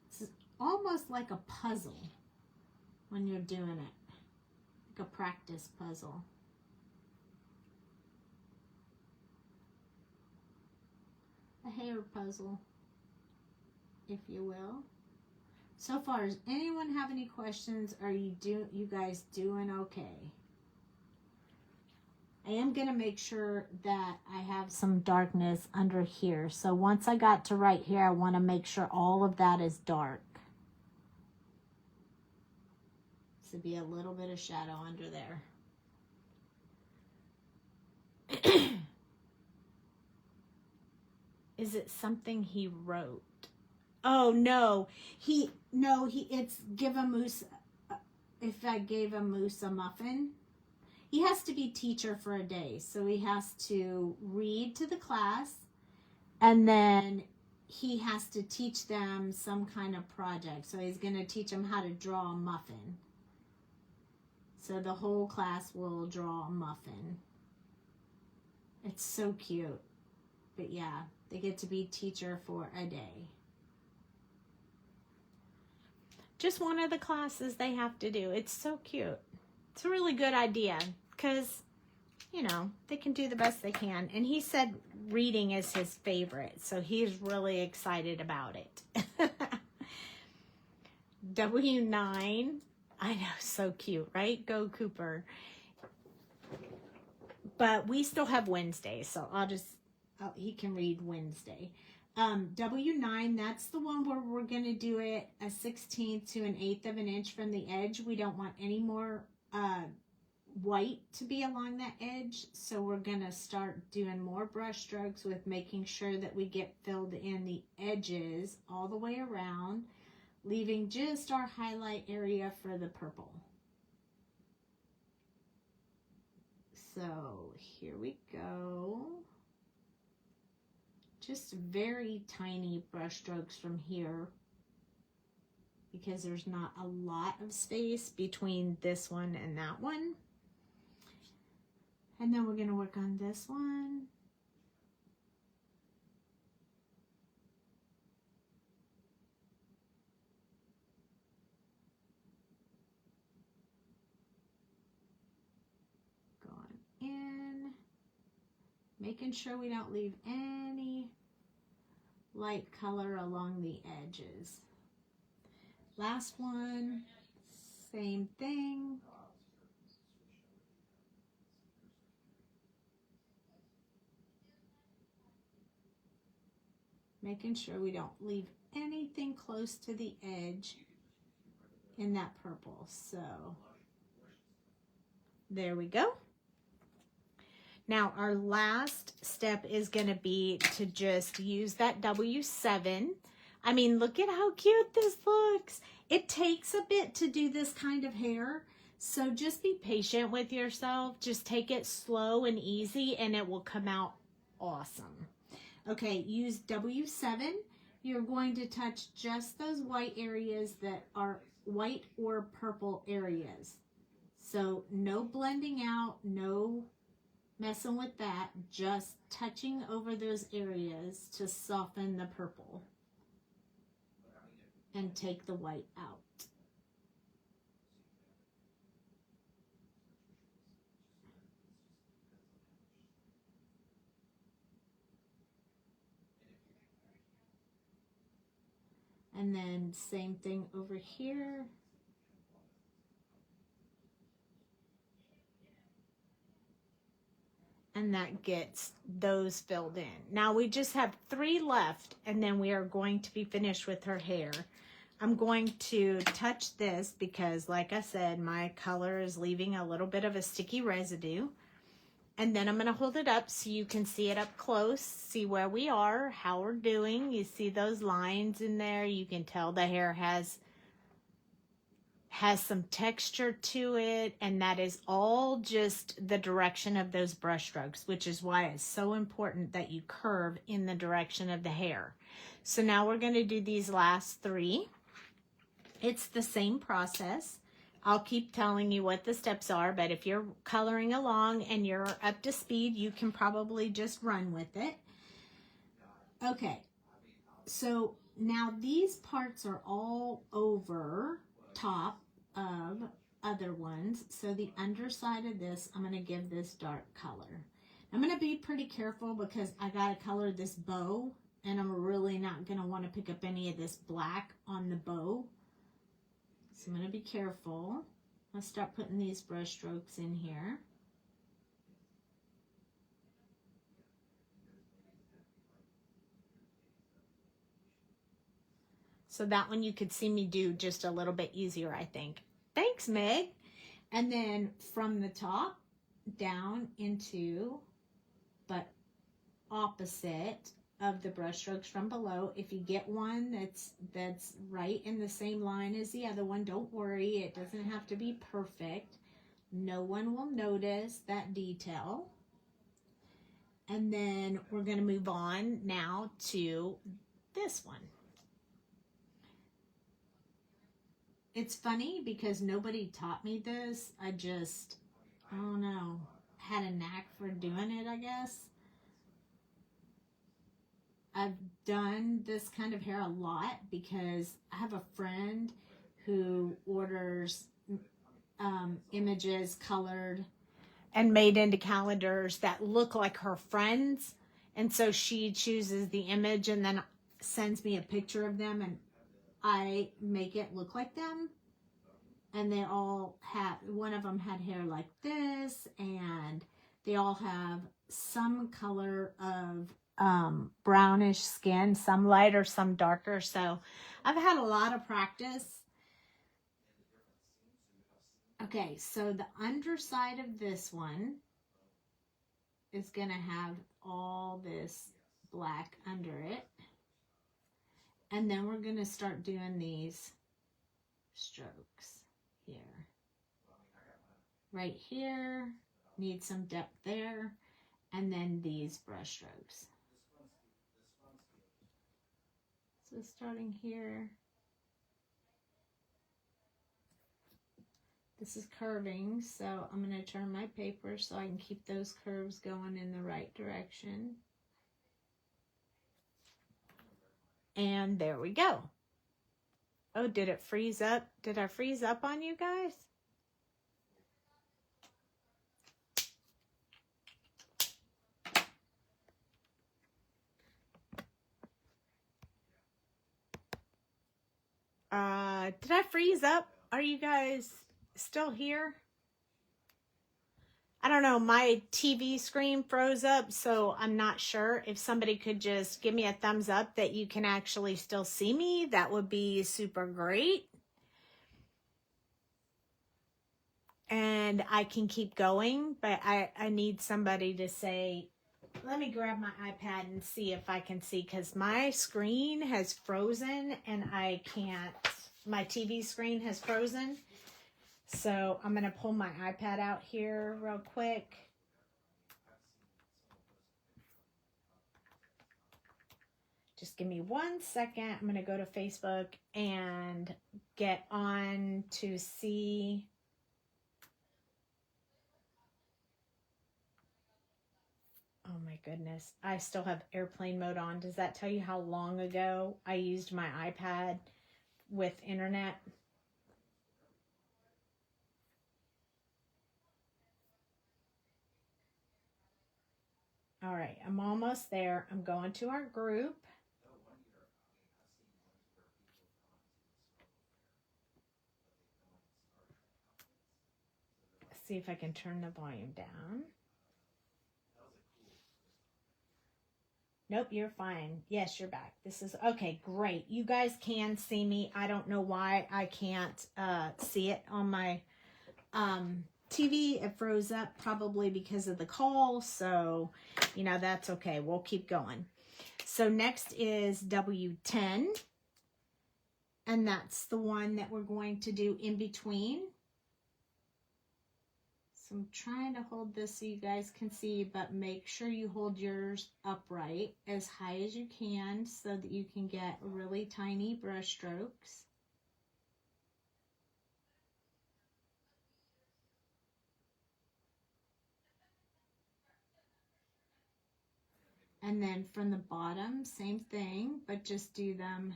Speaker 1: It's almost like a puzzle when you're doing it, like a practice puzzle. A hair puzzle, if you will. So far, does anyone have any questions? Are you guys doing okay? I am going to make sure that I have some darkness under here. So once I got to right here, I want to make sure all of that is dark. This would be a little bit of shadow under there. Is it something he wrote? Oh, no. It's give a moose, if I gave a moose a muffin. He has to be teacher for a day. So he has to read to the class, and then he has to teach them some kind of project. So he's going to teach them how to draw a muffin. So the whole class will draw a muffin. It's so cute. But yeah, they get to be teacher for a day. Just one of the classes they have to do. It's so cute. It's a really good idea because, you know, they can do the best they can. And he said reading is his favorite, so he's really excited about it. W9. I know, so cute, right? Go Cooper. But we still have Wednesday, so he can read Wednesday. W9, that's the one where we're going to do it a 1/16 to 1/8 of an inch from the edge. We don't want any more white to be along that edge, so we're going to start doing more brush strokes with making sure that we get filled in the edges all the way around, leaving just our highlight area for the purple. So here we go. Just very tiny brush strokes from here, because there's not a lot of space between this one and that one. And then we're going to work on this one. Going in, making sure we don't leave any light color along the edges. Last one, same thing. Making sure we don't leave anything close to the edge in that purple. So there we go. Now our last step is going to be to just use that W7. I mean, look at how cute this looks. It takes a bit to do this kind of hair, so just be patient with yourself. Just take it slow and easy and it will come out awesome. Okay, use W7. You're going to touch just those white areas that are white or purple areas. So no blending out, no messing with that, just touching over those areas to soften the purple and take the white out. And then same thing over here. And that gets those filled in. Now we just have 3 left, and then we are going to be finished with her hair. I'm going to touch this because, like I said, my color is leaving a little bit of a sticky residue. And then I'm going to hold it up so you can see it up close, see where we are, how we're doing. You see those lines in there. You can tell the hair has some texture to it, and that is all just the direction of those brush strokes, which is why it's so important that you curve in the direction of the hair. So now we're going to do these last 3. It's the same process. I'll keep telling you what the steps are, but if you're coloring along and you're up to speed, you can probably just run with it. Okay, so now these parts are all over top of other ones. So the underside of this, I'm going to give this dark color. I'm going to be pretty careful because I got to color this bow, and I'm really not going to want to pick up any of this black on the bow. So I'm going to be careful. I'll start putting these brush strokes in here. So that one you could see me do just a little bit easier, I think. Thanks, Meg. And then from the top down into, but opposite of the brush strokes from below. If you get one that's right in the same line as the other one, don't worry. It doesn't have to be perfect. No one will notice that detail. And then we're going to move on now to this one. It's funny because nobody taught me this. I don't know, had a knack for doing it, I guess. I've done this kind of hair a lot because I have a friend who orders images colored and made into calendars that look like her friends. And so she chooses the image and then sends me a picture of them, and I make it look like them. And they all have, one of them had hair like this, and they all have some color of brownish skin, some lighter, some darker. So I've had a lot of practice. Okay, so the underside of this one is going to have all this black under it. And then we're going to start doing these strokes here. Right here, need some depth there, and then these brush strokes. So starting here, this is curving, so I'm going to turn my paper so I can keep those curves going in the right direction. And there we go. Oh, did it freeze up? Did I freeze up on you guys? Did I freeze up? Are you guys still here? I don't know. My TV screen froze up, so I'm not sure. If somebody could just give me a thumbs up that you can actually still see me, that would be super great. And I can keep going, but I need somebody to say, let me grab my iPad and see if I can see, because my screen has frozen and I can't, my TV screen has frozen. So I'm going to pull my iPad out here real quick. Just give me 1 second. I'm going to go to Facebook and get on to see. Oh my goodness. I still have airplane mode on. Does that tell you how long ago I used my iPad with internet? All right, I'm almost there. I'm going to our group. Let's see if I can turn the volume down. Nope, you're fine. Yes, you're back. This is okay. Great. You guys can see me. I don't know why I can't see it on my TV. It froze up probably because of the call. So, you know, that's okay. We'll keep going. So next is W10. And that's the one that we're going to do in between. So I'm trying to hold this so you guys can see, but make sure you hold yours upright as high as you can so that you can get really tiny brush strokes. And then from the bottom, same thing, but just do them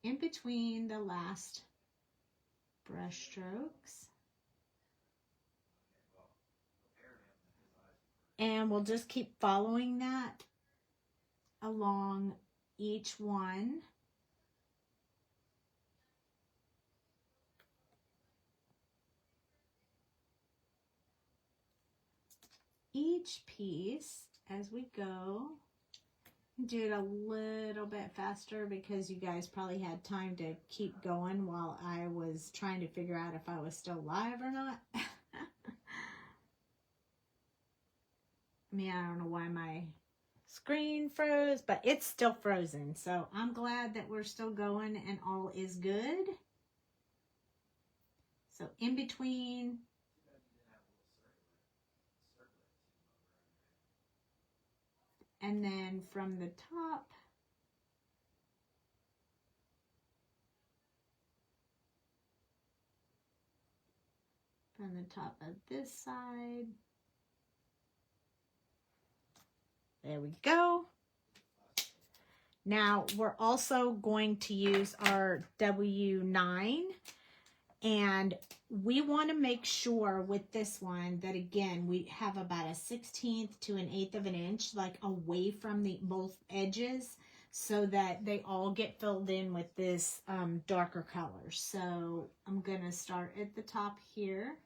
Speaker 1: in between the last brush strokes. And we'll just keep following that along each one. Each piece as we go. Do it a little bit faster because you guys probably had time to keep going while I was trying to figure out if I was still live or not. I mean, I don't know why my screen froze, but it's still frozen. So I'm glad that we're still going and all is good. So in between. And then from the top. From the top of this side. There we go. Now we're also going to use our W9, and we want to make sure with this one that again we have about a 1/16 to an 1/8 of an inch like away from the both edges so that they all get filled in with this darker color. So I'm gonna start at the top here.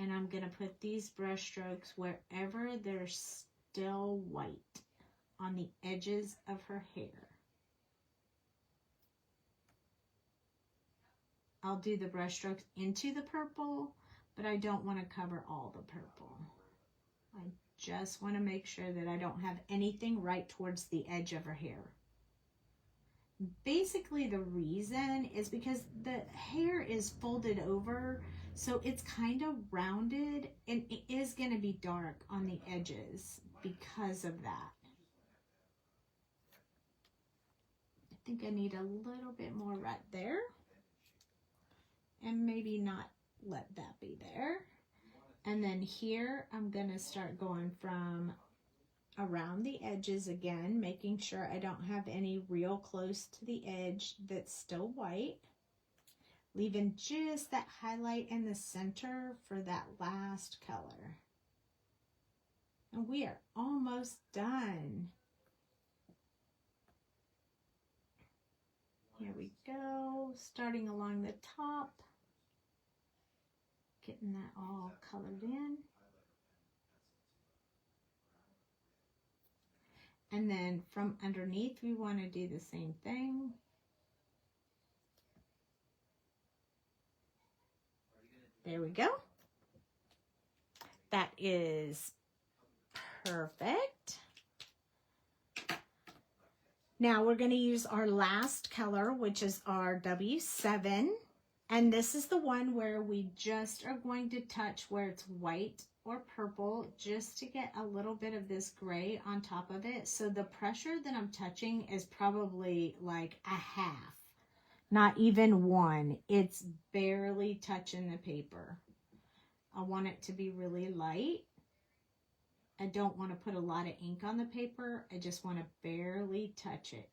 Speaker 1: And I'm going to put these brush strokes wherever they're still white on the edges of her hair. I'll do the brush strokes into the purple, but I don't want to cover all the purple. I just want to make sure that I don't have anything right towards the edge of her hair. Basically, the reason is because the hair is folded over, so it's kind of rounded, and it is going to be dark on the edges because of that. I think I need a little bit more right there, and maybe not let that be there. And then here, I'm going to start going from around the edges again, making sure I don't have any real close to the edge that's still white. Leaving just that highlight in the center for that last color. And we are almost done. Here we go, starting along the top, getting that all colored in. And then from underneath, we want to do the same thing. There we go. That is perfect. Now we're going to use our last color, which is our W7. And this is the one where we just are going to touch where it's white or purple, just to get a little bit of this gray on top of it. So the pressure that I'm touching is probably like a half, not even one. It's barely touching the paper. I want it to be really light. I don't want to put a lot of ink on the paper. I just want to barely touch it.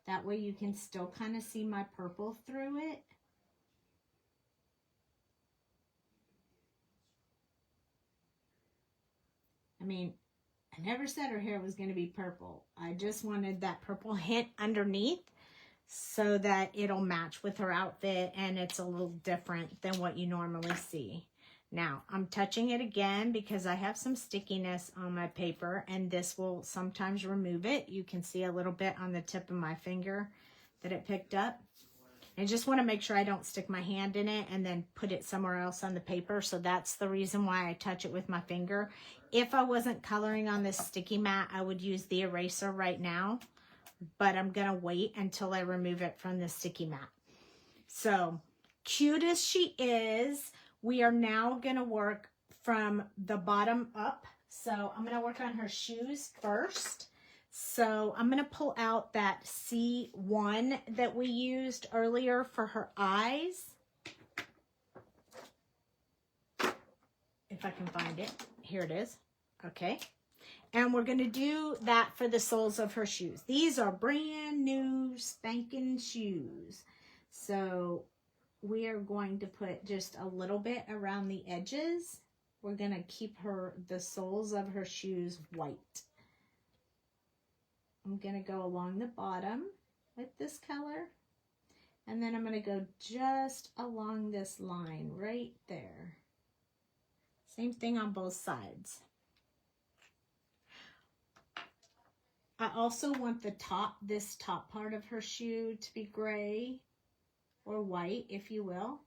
Speaker 1: That way you can still kind of see my purple through it. I mean, I never said her hair was going to be purple. I just wanted that purple hint underneath so that it'll match with her outfit and it's a little different than what you normally see. Now, I'm touching it again because I have some stickiness on my paper, and this will sometimes remove it. You can see a little bit on the tip of my finger that it picked up. I just want to make sure I don't stick my hand in it and then put it somewhere else on the paper. So that's the reason why I touch it with my finger. If I wasn't coloring on this sticky mat, I would use the eraser right now, but I'm going to wait until I remove it from the sticky mat. So cute as she is, we are now going to work from the bottom up. So I'm going to work on her shoes first. So I'm going to pull out that C1 that we used earlier for her eyes. If I can find it. Here it is. Okay. And we're going to do that for the soles of her shoes. These are brand new spanking shoes. So we are going to put just a little bit around the edges. We're going to keep the soles of her shoes white. I'm going to go along the bottom with this color. And then I'm going to go just along this line right there. Same thing on both sides. I also want this top part of her shoe to be gray or white, if you will.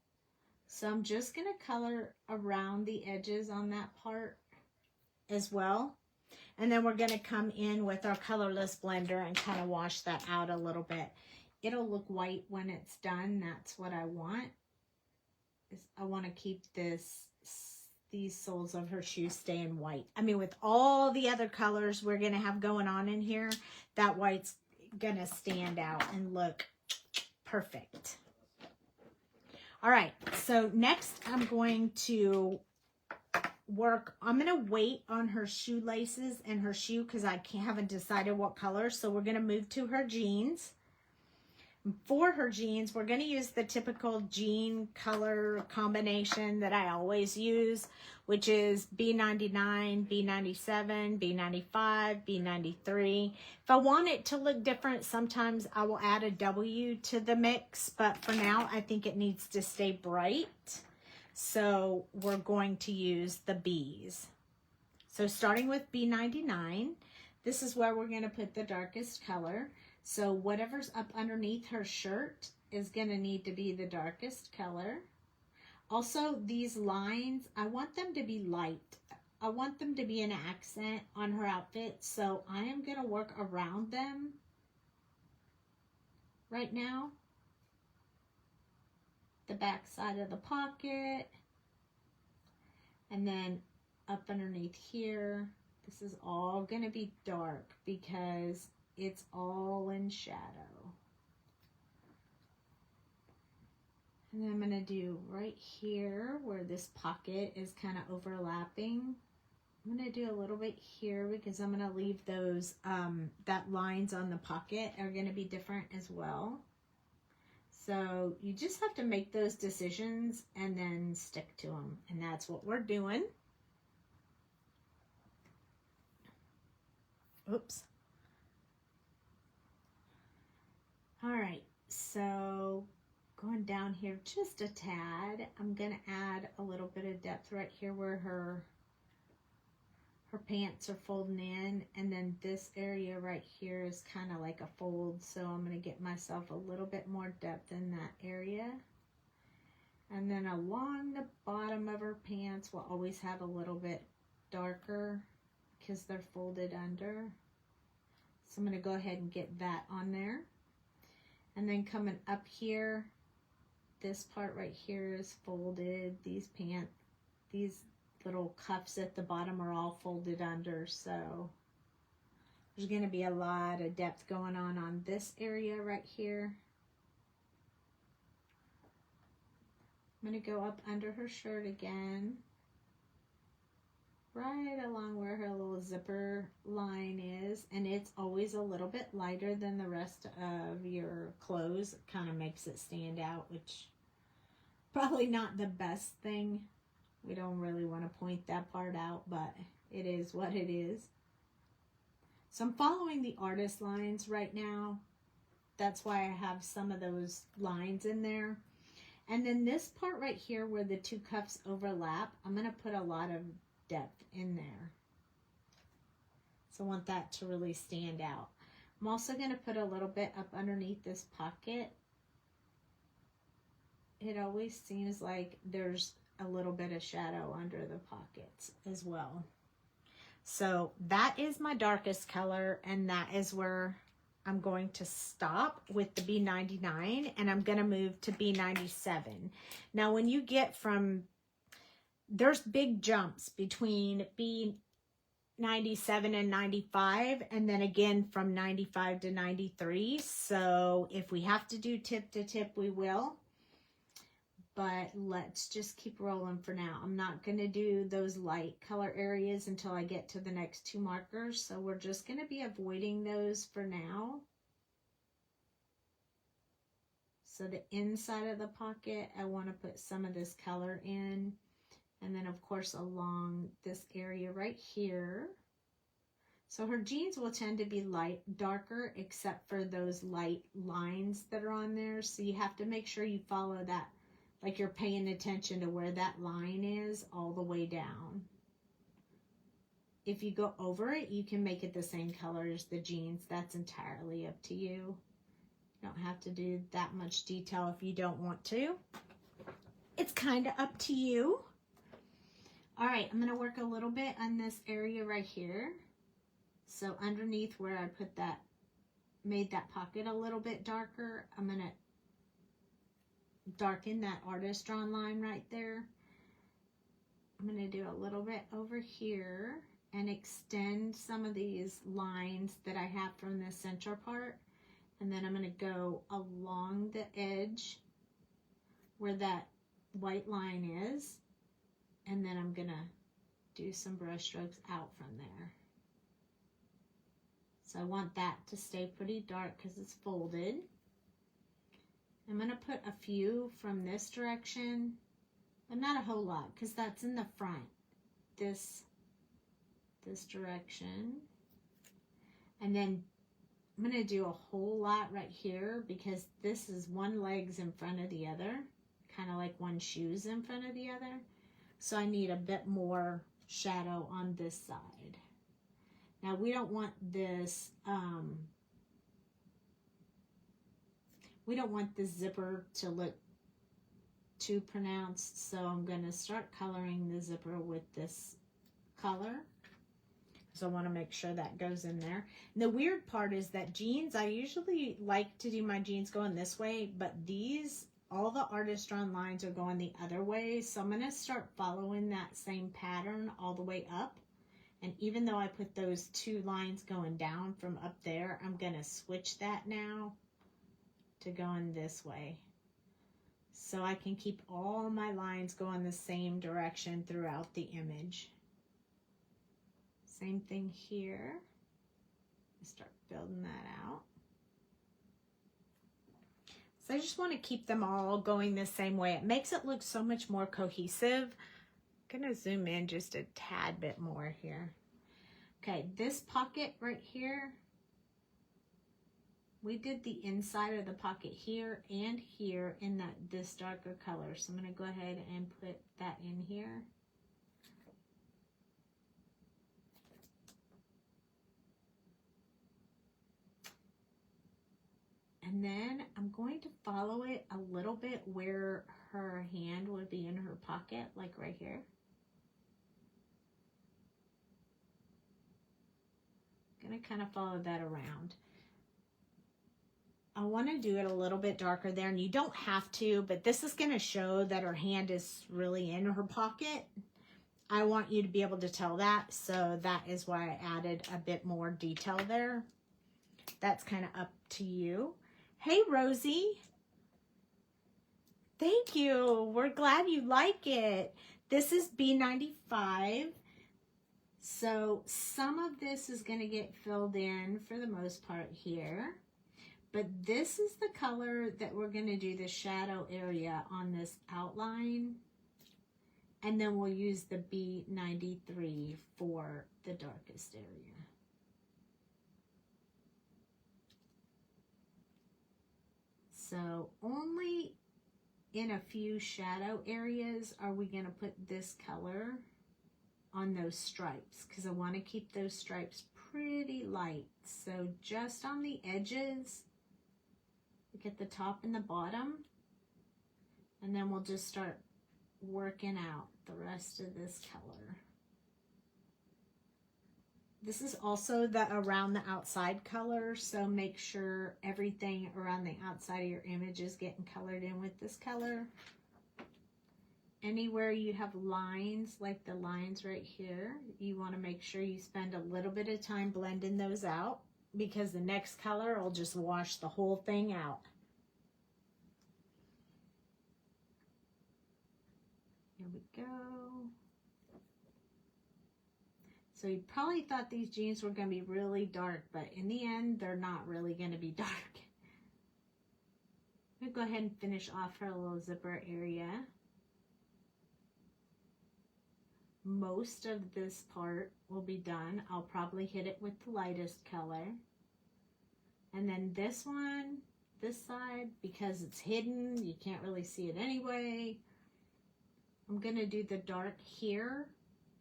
Speaker 1: So I'm just going to color around the edges on that part as well. And then we're going to come in with our colorless blender and kind of wash that out a little bit. It'll look white when it's done. That's what I want. I want to keep these soles of her shoes staying white. I mean, with all the other colors we're going to have going on in here, that white's going to stand out and look perfect. All right, so next I'm going to I'm going to wait on her shoelaces and her shoe because I haven't decided what color. So we're going to move to her jeans. For her jeans, we're going to use the typical jean color combination that I always use, which is B99, B97, B95, B93. If I want it to look different, sometimes I will add a W to the mix, but for now, I think it needs to stay bright. So we're going to use the B's. So starting with B99, this is where we're going to put the darkest color. So whatever's up underneath her shirt, is going to need to be the darkest color. Also, these lines, I want them to be light. I want them to be an accent on her outfit, so I am going to work around them right now. The back side of the pocket, and then up underneath here. This is all going to be dark because it's all in shadow. And then I'm going to do right here where this pocket is kind of overlapping. I'm going to do a little bit here because I'm going to leave those, that lines on the pocket are going to be different as well. So you just have to make those decisions and then stick to them. And that's what we're doing. Oops. All right, so going down here just a tad, I'm going to add a little bit of depth right here where her pants are folding in, and then this area right here is kind of like a fold, so I'm going to get myself a little bit more depth in that area. And then along the bottom of her pants we'll always have a little bit darker because they're folded under. So I'm going to go ahead and get that on there. And then coming up here, this part right here is folded. These little cuffs at the bottom are all folded under, so there's going to be a lot of depth going on this area right here. I'm going to go up under her shirt again, right along where her little zipper line is, and it's always a little bit lighter than the rest of your clothes. It kind of makes it stand out, which probably not the best thing. We don't really want to point that part out, but it is what it is. So I'm following the artist lines right now. That's why I have some of those lines in there. And then this part right here where the two cuffs overlap, I'm going to put a lot of depth in there. So I want that to really stand out. I'm also going to put a little bit up underneath this pocket. It always seems like there's a little bit of shadow under the pockets as well. So that is my darkest color, and that is where I'm going to stop with the B99, and I'm going to move to B97. Now when you get from, there's big jumps between B97 and 95, and then again from 95 to 93. So if we have to do tip to tip, we will. But let's just keep rolling for now. I'm not going to do those light color areas until I get to the next two markers. So we're just going to be avoiding those for now. So the inside of the pocket, I want to put some of this color in. And then of course along this area right here. So her jeans will tend to be darker except for those light lines that are on there. So you have to make sure you follow that. Like you're paying attention to where that line is all the way down. If you go over it, you can make it the same color as the jeans. That's entirely up to you. You don't have to do that much detail if you don't want to. It's kind of up to you. All right, I'm going to work a little bit on this area right here. So underneath where I put that, made that pocket a little bit darker, I'm going to darken that artist drawn line right there. I'm going to do a little bit over here and extend some of these lines that I have from the center part, and then I'm going to go along the edge where that white line is, and then I'm going to do some brush strokes out from there. So I want that to stay pretty dark because it's folded. I'm going to put a few from this direction, but not a whole lot because that's in the front, this direction. And then I'm going to do a whole lot right here because this is one leg's in front of the other, kind of like one shoe's in front of the other. So I need a bit more shadow on this side. Now we don't want this, We don't want the zipper to look too pronounced, so I'm going to start coloring the zipper with this color. So I want to make sure that goes in there. And the weird part is that jeans, I usually like to do my jeans going this way, but these, all the artist drawn lines are going the other way. So I'm going to start following that same pattern all the way up. And even though I put those 2 lines going down from up there, I'm going to switch that now to going this way. So I can keep all my lines going the same direction throughout the image. Same thing here. Start building that out. So I just want to keep them all going the same way. It makes it look so much more cohesive. I'm going to zoom in just a tad bit more here. Okay, this pocket right here, we did the inside of the pocket here and here in this darker color. So I'm going to go ahead and put that in here. And then I'm going to follow it a little bit where her hand would be in her pocket, like right here. I'm going to kind of follow that around. I want to do it a little bit darker there, and you don't have to, but this is going to show that her hand is really in her pocket. I want you to be able to tell that, so that is why I added a bit more detail there. That's kind of up to you. Hey, Rosie. Thank you. We're glad you like it. This is B95. So some of this is going to get filled in for the most part here. But this is the color that we're going to do the shadow area on this outline. And then we'll use the B93 for the darkest area. So only in a few shadow areas are we going to put this color on those stripes, because I want to keep those stripes pretty light. So just on the edges, look at the top and the bottom, and then we'll just start working out the rest of this color. This is also the around the outside color, so make sure everything around the outside of your image is getting colored in with this color. Anywhere you have lines, like the lines right here, you want to make sure you spend a little bit of time blending those out, because the next color will just wash the whole thing out. Here we go. So you probably thought these jeans were going to be really dark, but in the end, they're not really going to be dark. I'm going to go ahead and finish off her little zipper area. Most of this part will be done. I'll probably hit it with the lightest color. And then this one, this side, because it's hidden, you can't really see it anyway. I'm going to do the dark here,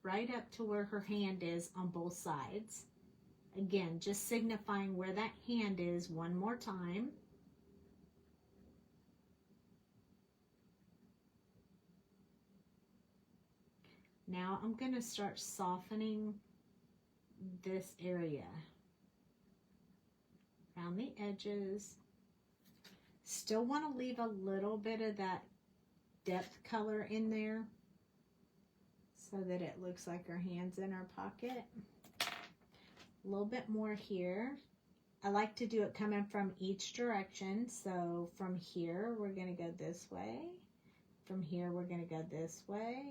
Speaker 1: right up to where her hand is on both sides. Again, just signifying where that hand is one more time. Now I'm going to start softening this area around the edges. Still want to leave a little bit of that depth color in there, so that it looks like her hand's in her pocket. A little bit more here. I like to do it coming from each direction. So from here, we're going to go this way. From here, we're going to go this way.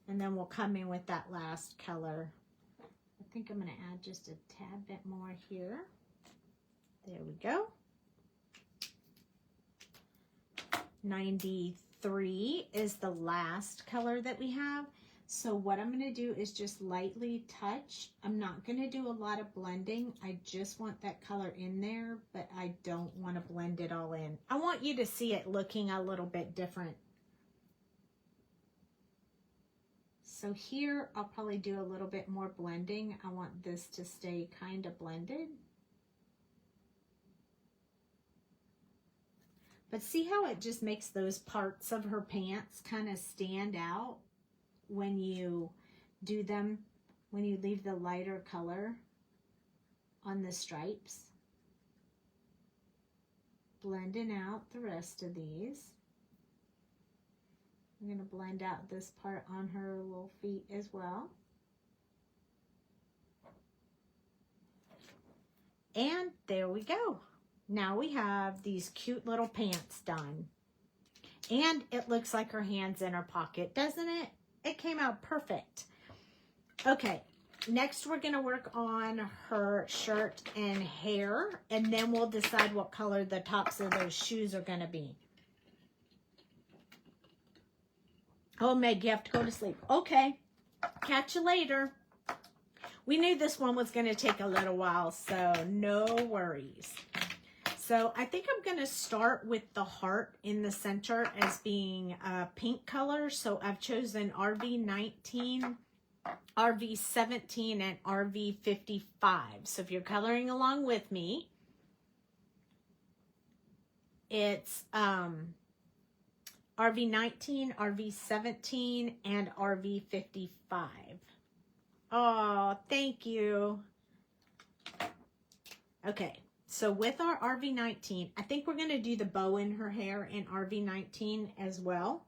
Speaker 1: And then we'll come in with that last color. I think I'm going to add just a tad bit more here. There we go. 93 is the last color that we have. So what I'm going to do is just lightly touch. I'm not going to do a lot of blending. I just want that color in there, but I don't want to blend it all in. I want you to see it looking a little bit different. So here, I'll probably do a little bit more blending. I want this to stay kind of blended. But see how it just makes those parts of her pants kind of stand out when you do them, when you leave the lighter color on the stripes. Blending out the rest of these. I'm going to blend out this part on her little feet as well. And there we go. Now we have these cute little pants done. And it looks like her hand's in her pocket, doesn't it? It came out perfect. Okay, next we're going to work on her shirt and hair, and then we'll decide what color the tops of those shoes are going to be. Oh, Meg, you have to go to sleep. Okay, catch you later. We knew this one was going to take a little while, so no worries. So I think I'm going to start with the heart in the center as being a pink color. So I've chosen RV19, RV17, and RV55. So if you're coloring along with me, it's RV19, RV17, and RV55. Oh, thank you. Okay. So with our RV19, I think we're going to do the bow in her hair in RV19 as well.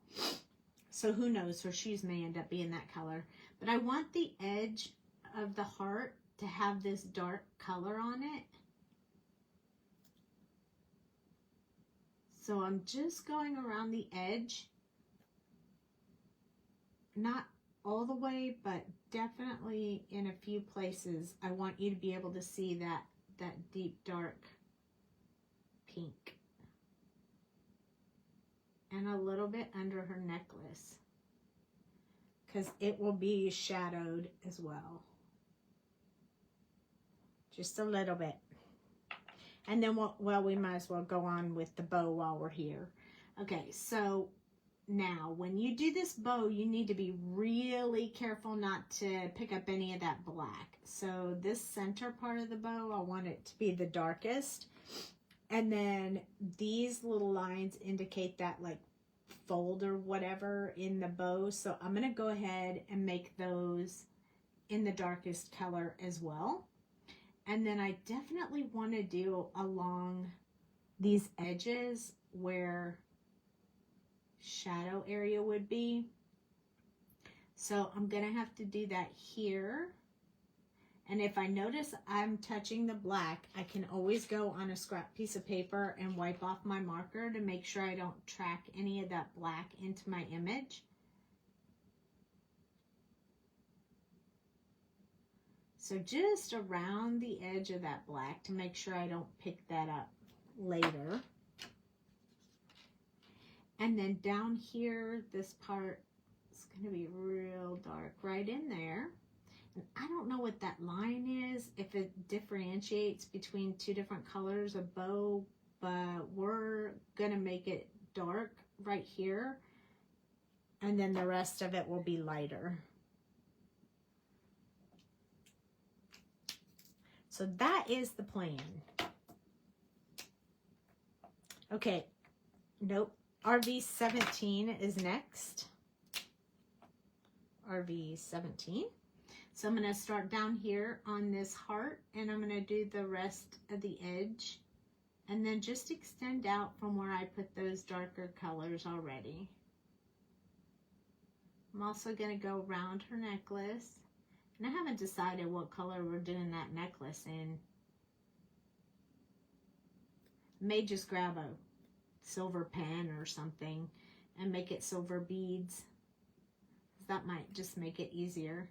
Speaker 1: So who knows, her shoes may end up being that color. But I want the edge of the heart to have this dark color on it. So I'm just going around the edge. Not all the way, but definitely in a few places. I want you to be able to see that deep dark pink, and a little bit under her necklace because it will be shadowed as well, just a little bit. And then we might as well go on with the bow while we're here. Okay, so now when you do this bow, you need to be really careful not to pick up any of that black. So this center part of the bow, I want it to be the darkest. And then these little lines indicate that like fold or whatever in the bow. So I'm going to go ahead and make those in the darkest color as well. And then I definitely want to do along these edges where shadow area would be. So I'm gonna have to do that here. And if I notice I'm touching the black, I can always go on a scrap piece of paper and wipe off my marker to make sure I don't track any of that black into my image. So just around the edge of that black to make sure I don't pick that up later. And then down here, this part is going to be real dark right in there. And I don't know what that line is, if it differentiates between two different colors of bow, but we're going to make it dark right here. And then the rest of it will be lighter. So that is the plan. Okay, nope. RV17 is next. RV17. So I'm going to start down here on this heart, and I'm going to do the rest of the edge, and then just extend out from where I put those darker colors already. I'm also going to go around her necklace, and I haven't decided what color we're doing that necklace in. May just grab a silver pen or something and make it silver beads. That might just make it easier.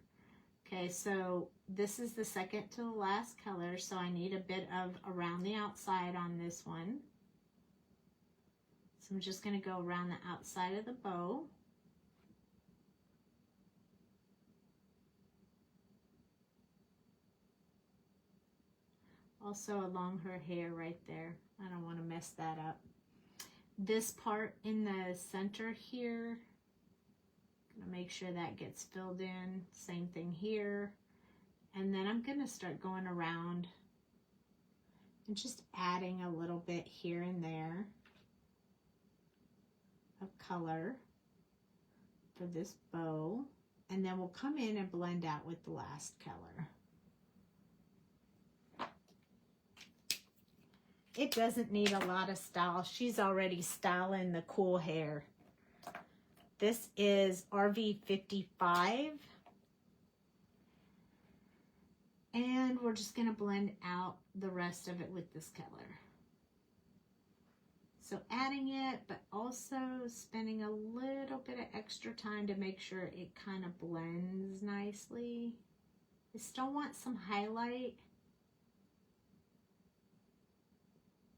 Speaker 1: Okay, so this is the second to the last color, so I need a bit of around the outside on this one. So I'm just going to go around the outside of the bow. Also along her hair right there. I don't want to mess that up. This part in the center here, gonna make sure that gets filled in. Same thing here. And then I'm gonna start going around and just adding a little bit here and there. of color for this bow, and then we'll come in and blend out with the last color. It doesn't need a lot of style. She's already styling the cool hair. This is RV55. And we're just going to blend out the rest of it with this color. So adding it, but also spending a little bit of extra time to make sure it kind of blends nicely. I still want some highlight,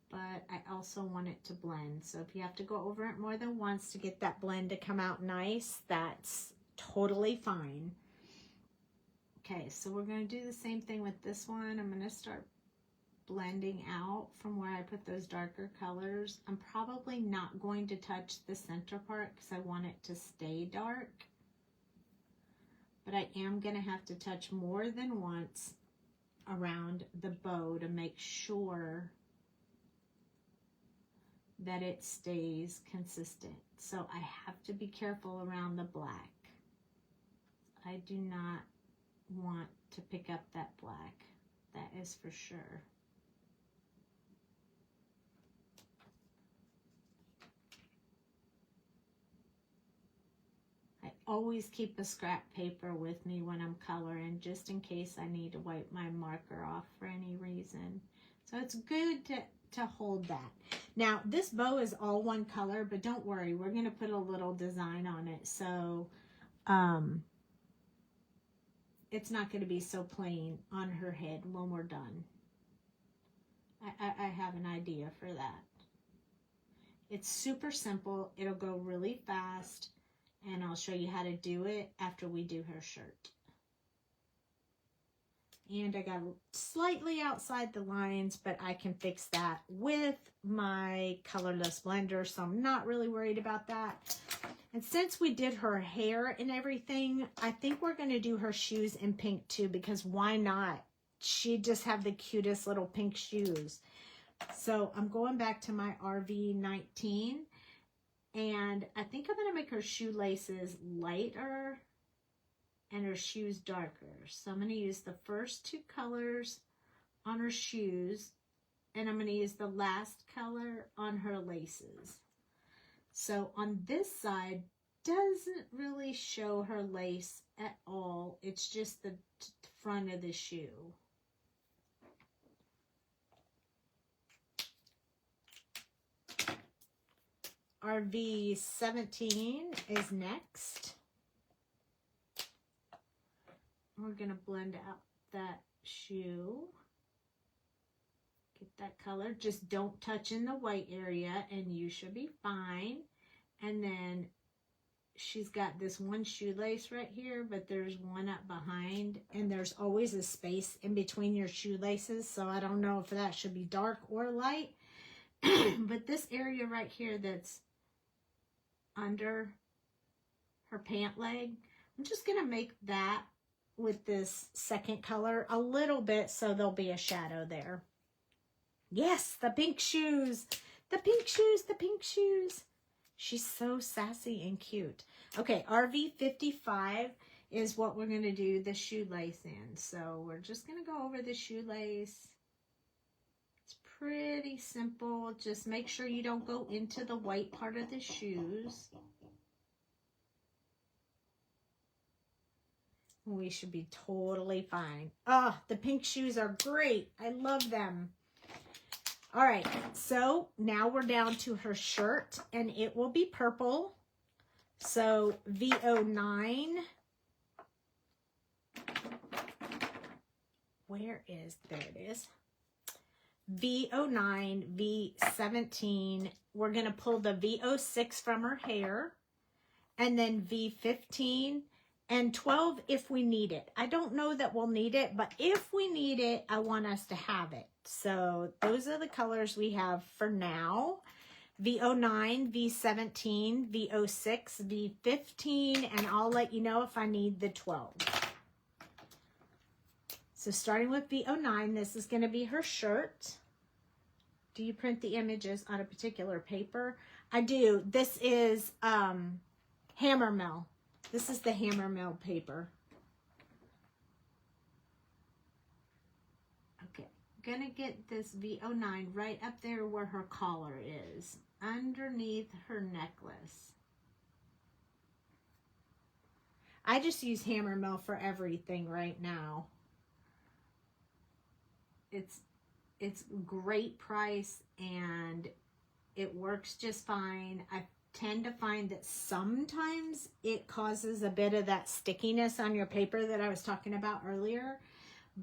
Speaker 1: but I also want it to blend. So if you have to go over it more than once to get that blend to come out nice, that's totally fine. Okay, so we're going to do the same thing with this one. I'm going to start blending out from where I put those darker colors. I'm probably not going to touch the center part because I want it to stay dark. But I am going to have to touch more than once around the bow to make sure that it stays consistent. So I have to be careful around the black. I do not want to pick up that black, that is for sure. I always keep a scrap paper with me when I'm coloring, just in case I need to wipe my marker off for any reason. So it's good to hold that. Now this bow is all one color, but don't worry, we're going to put a little design on it, so it's not going to be so plain on her head when we're done. I have an idea for that. It's super simple. It'll go really fast, and I'll show you how to do it after we do her shirt. And I got slightly outside the lines, but I can fix that with my colorless blender, so I'm not really worried about that. And since we did her hair and everything, I think we're going to do her shoes in pink too, because why not? She'd just have the cutest little pink shoes. So I'm going back to my RV19, and I think I'm going to make her shoelaces lighter and her shoes darker. So I'm going to use the first two colors on her shoes, and I'm going to use the last color on her laces. So on this side, doesn't really show her lace at all. It's just the front of the shoe. RV17 is next. We're going to blend out that shoe. Get that color. Just don't touch in the white area and you should be fine. And then she's got this one shoelace right here, but there's one up behind, and there's always a space in between your shoelaces, so I don't know if that should be dark or light. But this area right here that's under her pant leg, I'm just going to make that with this second color a little bit so there'll be a shadow there. Yes, the pink shoes, the pink shoes, the pink shoes. She's so sassy and cute. Okay, RV55 is what we're going to do the shoelace in. So we're just going to go over the shoelace. It's pretty simple. Just make sure you don't go into the white part of the shoes. We should be totally fine. Oh, the pink shoes are great. I love them. All right, so now we're down to her shirt, and it will be purple. So V09. There it is. V09, V17. We're going to pull the V06 from her hair, and then V15 and 12 if we need it. I don't know that we'll need it, but if we need it, I want us to have it. So those are the colors we have for now. V09, V17, V06, V15, and I'll let you know if I need the 12. So starting with V09, this is going to be her shirt. Do you print the images on a particular paper? I do. This is hammer mill. This is the hammer mill paper. Okay, gonna get this V09 right up there where her collar is, underneath her necklace. I just use hammer mill for everything right now. It's great price and it works just fine. I tend to find that sometimes it causes a bit of that stickiness on your paper that I was talking about earlier,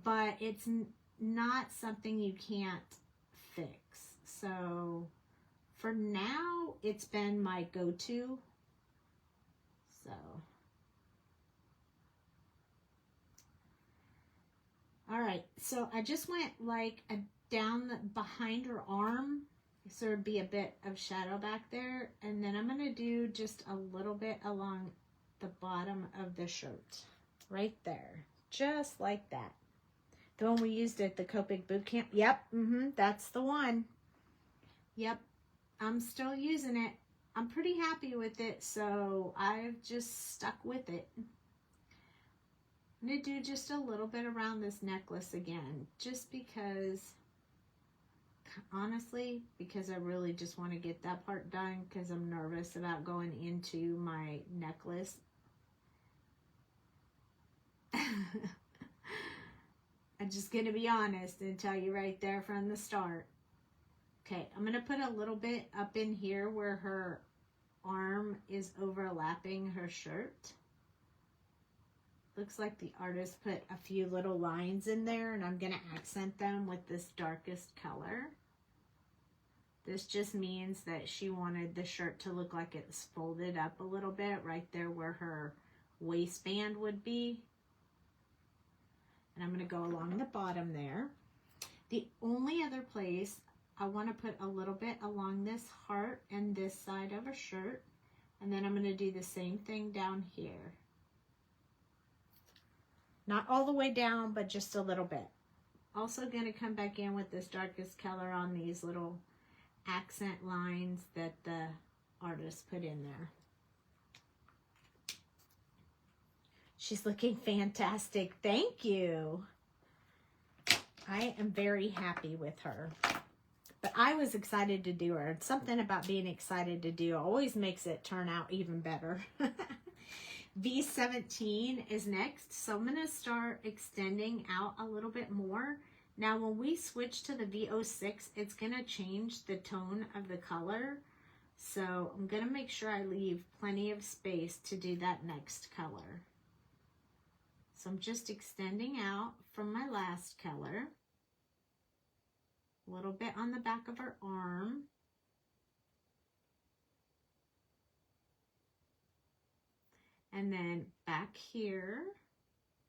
Speaker 1: but it's not something you can't fix. So for now, it's been my go-to. So all right, so I just went like down behind her arm, so there'd be a bit of shadow back there, and then I'm gonna do just a little bit along the bottom of the shirt, right there, just like that. The one we used at the Copic boot camp. Yep, that's the one. Yep, I'm still using it. I'm pretty happy with it, so I've just stuck with it. I'm going to do just a little bit around this necklace again, just because, honestly, because I really just want to get that part done because I'm nervous about going into my necklace. I'm just going to be honest and tell you right there from the start. Okay, I'm going to put a little bit up in here where her arm is overlapping her shirt. Looks like the artist put a few little lines in there, and I'm going to accent them with this darkest color. This just means that she wanted the shirt to look like it's folded up a little bit right there where her waistband would be. And I'm going to go along the bottom there. The only other place I want to put a little bit along this heart and this side of a shirt, and then I'm going to do the same thing down here. Not all the way down, but just a little bit. Also going to come back in with this darkest color on these little accent lines that the artist put in there. She's looking fantastic. Thank you. I am very happy with her. But I was excited to do her. Something about being excited to do always makes it turn out even better. V17 is next, so I'm going to start extending out a little bit more. Now when we switch to the V06, it's going to change the tone of the color, so I'm going to make sure I leave plenty of space to do that next color. So I'm just extending out from my last color, a little bit on the back of her arm. And then back here,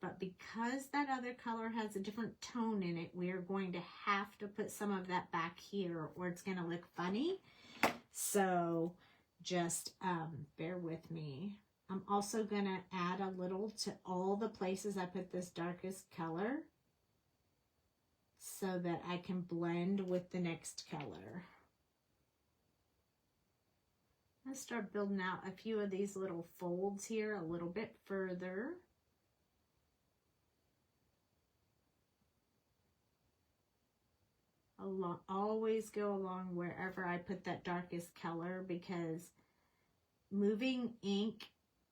Speaker 1: but because that other color has a different tone in it, we are going to have to put some of that back here or it's going to look funny. So just bear with me. I'm also going to add a little to all the places I put this darkest color so that I can blend with the next color. Let's start building out a few of these little folds here a little bit further. Always go along wherever I put that darkest color, because moving ink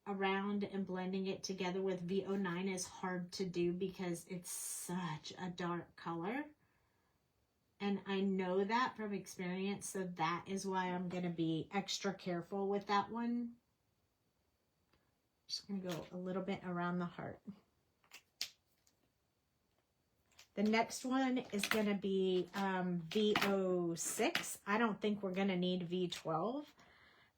Speaker 1: around and blending it together with V09 is hard to do because it's such a dark color. And I know that from experience, so that is why I'm going to be extra careful with that one. Just going to go a little bit around the heart. The next one is going to be V06. I don't think we're going to need V12.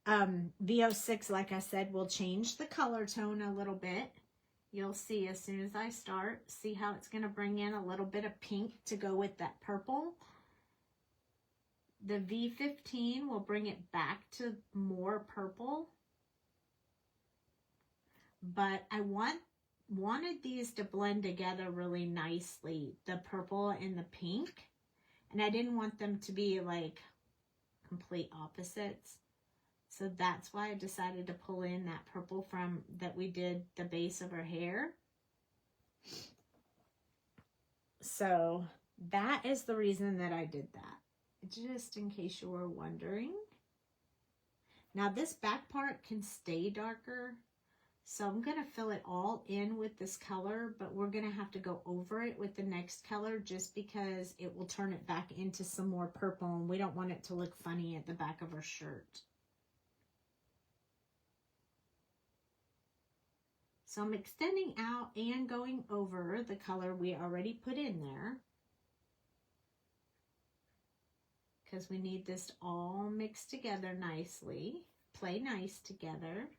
Speaker 1: V06, like I said, will change the color tone a little bit. You'll see as soon as I start, see how it's going to bring in a little bit of pink to go with that purple. The V15 will bring it back to more purple. But I wanted these to blend together really nicely, the purple and the pink. And I didn't want them to be like complete opposites. So that's why I decided to pull in that purple from that we did the base of her hair. So that is the reason that I did that, just in case you were wondering. Now this back part can stay darker, so I'm going to fill it all in with this color, but we're going to have to go over it with the next color just because it will turn it back into some more purple, and we don't want it to look funny at the back of her shirt. So I'm extending out and going over the color we already put in there, because we need this all mixed together nicely, play nice together.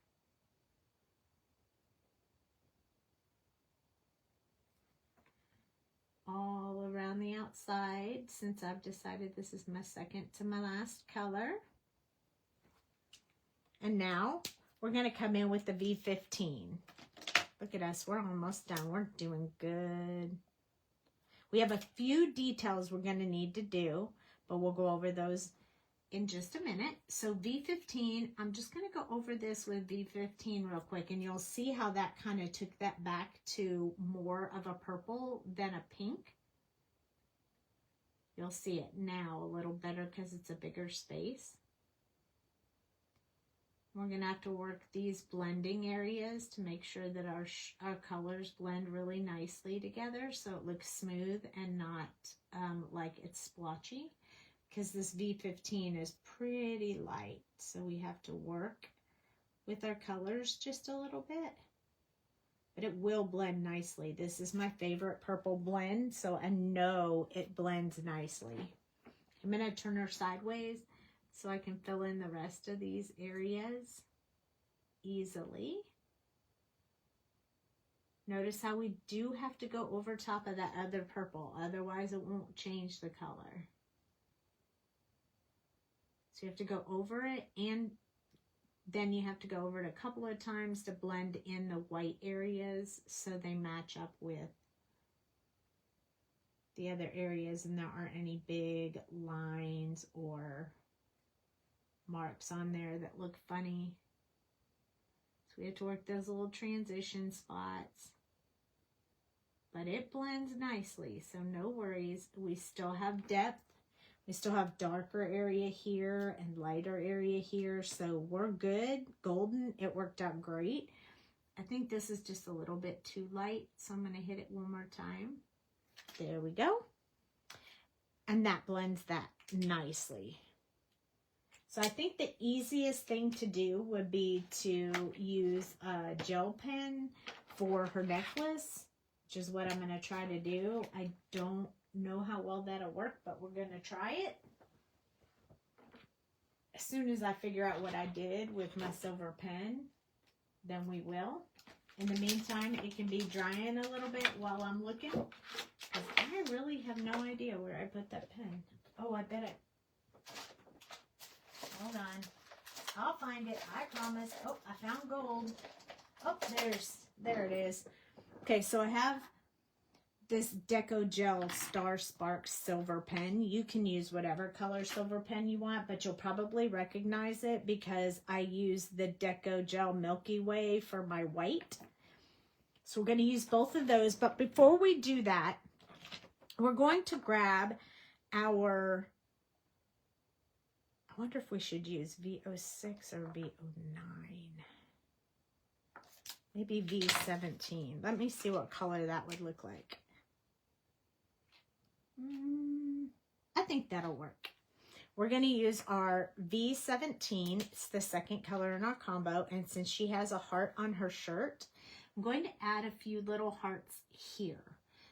Speaker 1: All around the outside, since I've decided this is my second to my last color. And now we're going to come in with the V15. Look at us, we're almost done. We're doing good. We have a few details we're going to need to do, but we'll go over those in just a minute. So V15, I'm just going to go over this with V15 real quick, and you'll see how that kind of took that back to more of a purple than a pink. You'll see it now a little better because it's a bigger space. We're going to have to work these blending areas to make sure that our colors blend really nicely together so it looks smooth and not like it's splotchy, because this V15 is pretty light. So we have to work with our colors just a little bit, but it will blend nicely. This is my favorite purple blend, so I know it blends nicely. I'm going to turn her sideways so I can fill in the rest of these areas easily. Notice how we do have to go over top of that other purple, otherwise it won't change the color. So you have to go over it, and then you have to go over it a couple of times to blend in the white areas so they match up with the other areas and there aren't any big lines or marks on there that look funny. So we have to work those little transition spots, but it blends nicely, so no worries. We still have depth. We still have darker area here and lighter area here, so we're good. Golden, it worked out great. I think this is just a little bit too light, so I'm going to hit it one more time. There we go. And that blends that nicely. So I think the easiest thing to do would be to use a gel pen for her necklace, which is what I'm going to try to do. I don't know how well that'll work, but we're going to try it. As soon as I figure out what I did with my silver pen, then we will. In the meantime, it can be drying a little bit while I'm looking, because I really have no idea where I put that pen. Oh, I bet it. Hold on. I'll find it. I promise. Oh, I found gold. Oh, there it is. Okay, so I have this Deco Gel Star Sparks silver pen. You can use whatever color silver pen you want, but you'll probably recognize it because I use the Deco Gel Milky Way for my white. So we're going to use both of those, but before we do that, we're going to grab our, I wonder if we should use V06 or V09. Maybe V17. Let me see what color that would look like. I think that'll work. We're going to use our V17. It's the second color in our combo. And since she has a heart on her shirt, I'm going to add a few little hearts here.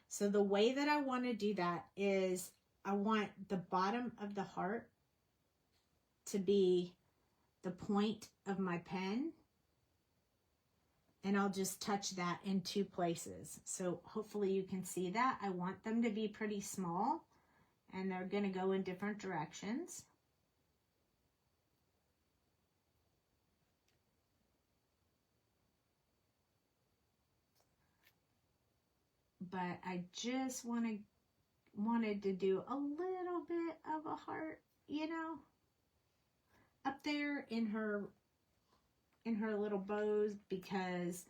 Speaker 1: So the way that I want to do that is I want the bottom of the heart to be the point of my pen. And I'll just touch that in two places. So hopefully you can see that. I want them to be pretty small, and they're going to go in different directions. But I just wanted to do a little bit of a heart, you know. up there in her little bows because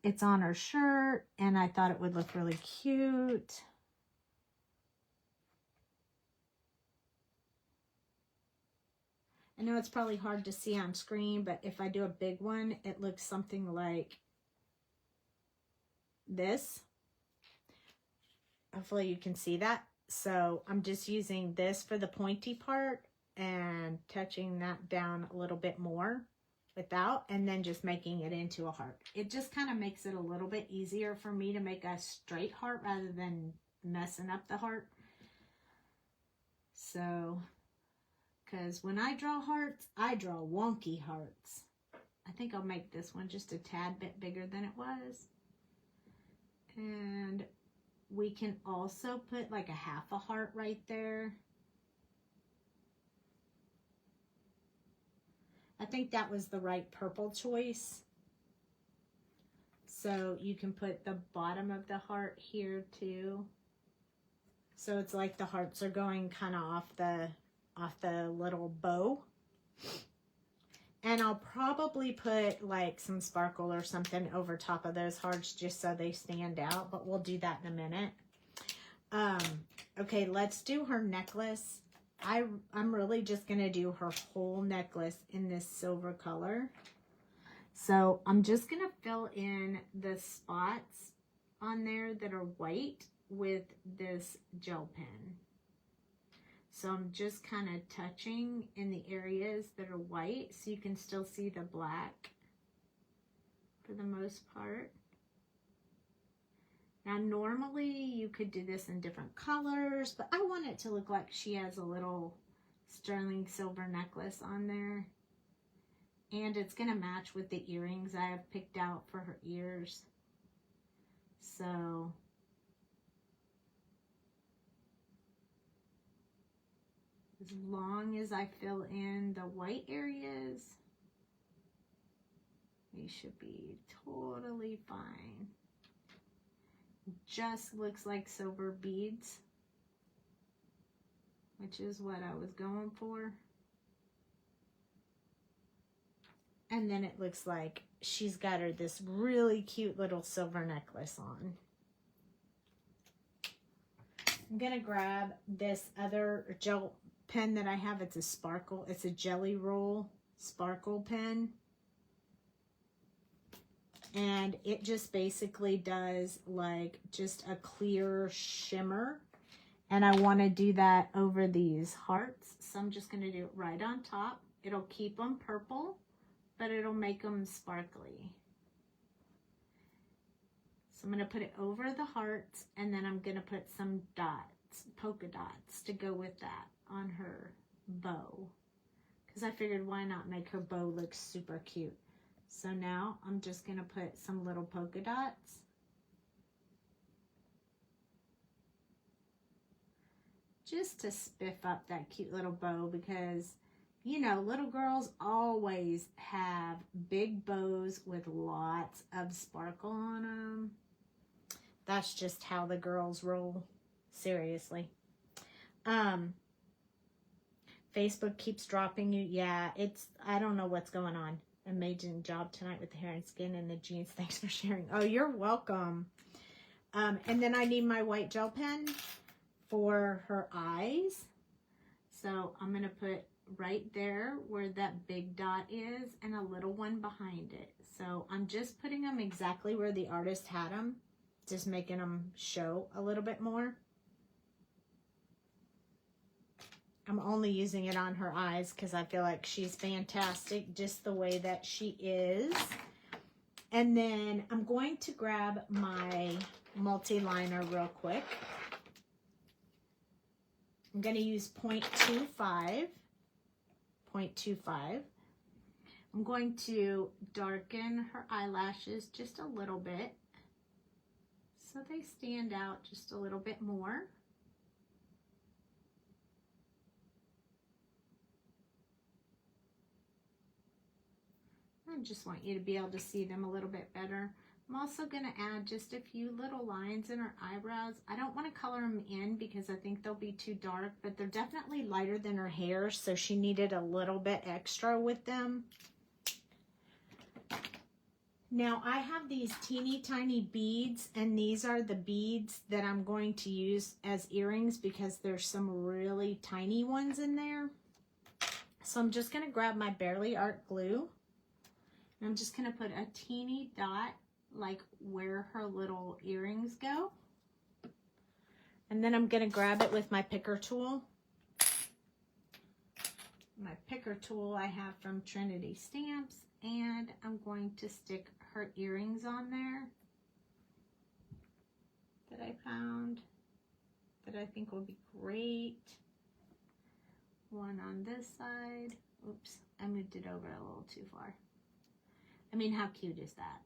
Speaker 1: it's on her shirt and I thought it would look really cute. I know it's probably hard to see on screen, but if I do a big one, it looks something like this. Hopefully you can see that. So I'm just using this for the pointy part and touching that down a little bit more without, and then just making it into a heart. It just kind of makes it a little bit easier for me to make a straight heart rather than messing up the heart. So, because when I draw hearts, I draw wonky hearts. I think I'll make this one just a tad bit bigger than it was. And we can also put like a half a heart right there. I think that was the right purple choice. So you can put the bottom of the heart here too. So it's like the hearts are going kind of off the little bow. And I'll probably put like some sparkle or something over top of those hearts just so they stand out, but we'll do that in a minute. Okay, let's do her necklace. I'm really just going to do her whole necklace in this silver color. So I'm just going to fill in the spots on there that are white with this gel pen. So I'm just kind of touching in the areas that are white so you can still see the black for the most part. Now normally you could do this in different colors, but I want it to look like she has a little sterling silver necklace on there. And it's going to match with the earrings I have picked out for her ears. So as long as I fill in the white areas, they should be totally fine. Just looks like silver beads, which is what I was going for. And then it looks like she's got her this really cute little silver necklace on. I'm gonna grab this other gel pen that I have. It's a sparkle, it's a Jelly Roll sparkle pen. And it just basically does like just a clear shimmer. And I want to do that over these hearts. So I'm just going to do it right on top. It'll keep them purple, but it'll make them sparkly. So I'm going to put it over the hearts, and then I'm going to put some dots, polka dots, to go with that on her bow. Because I figured why not make her bow look super cute. So now I'm just going to put some little polka dots. Just to spiff up that cute little bow because, you know, little girls always have big bows with lots of sparkle on them. That's just how the girls roll. Seriously. Facebook keeps dropping you. Yeah, I don't know what's going on. Amazing job tonight with the hair and skin and the jeans. Thanks for sharing. Oh, you're welcome. And then I need my white gel pen for her eyes. So I'm going to put right there where that big dot is and a little one behind it. So I'm just putting them exactly where the artist had them, just making them show a little bit more. I'm only using it on her eyes because I feel like she's fantastic just the way that she is. And then I'm going to grab my multi-liner real quick. I'm going to use 0.25. 0.25. I'm going to darken her eyelashes just a little bit so they stand out just a little bit more. I just want you to be able to see them a little bit better. I'm also going to add just a few little lines in her eyebrows. I don't want to color them in because I think they'll be too dark, but they're definitely lighter than her hair, so she needed a little bit extra with them. Now I have these teeny tiny beads, and these are the beads that I'm going to use as earrings because there's some really tiny ones in there. So I'm just going to grab my Barely Art glue, and I'm just going to put a teeny dot like where her little earrings go. And then I'm going to grab it with my picker tool. My picker tool I have from Trinity Stamps, and I'm going to stick her earrings on there that I found that I think will be great. One on this side. Oops, I moved it over a little too far. I mean, how cute is that?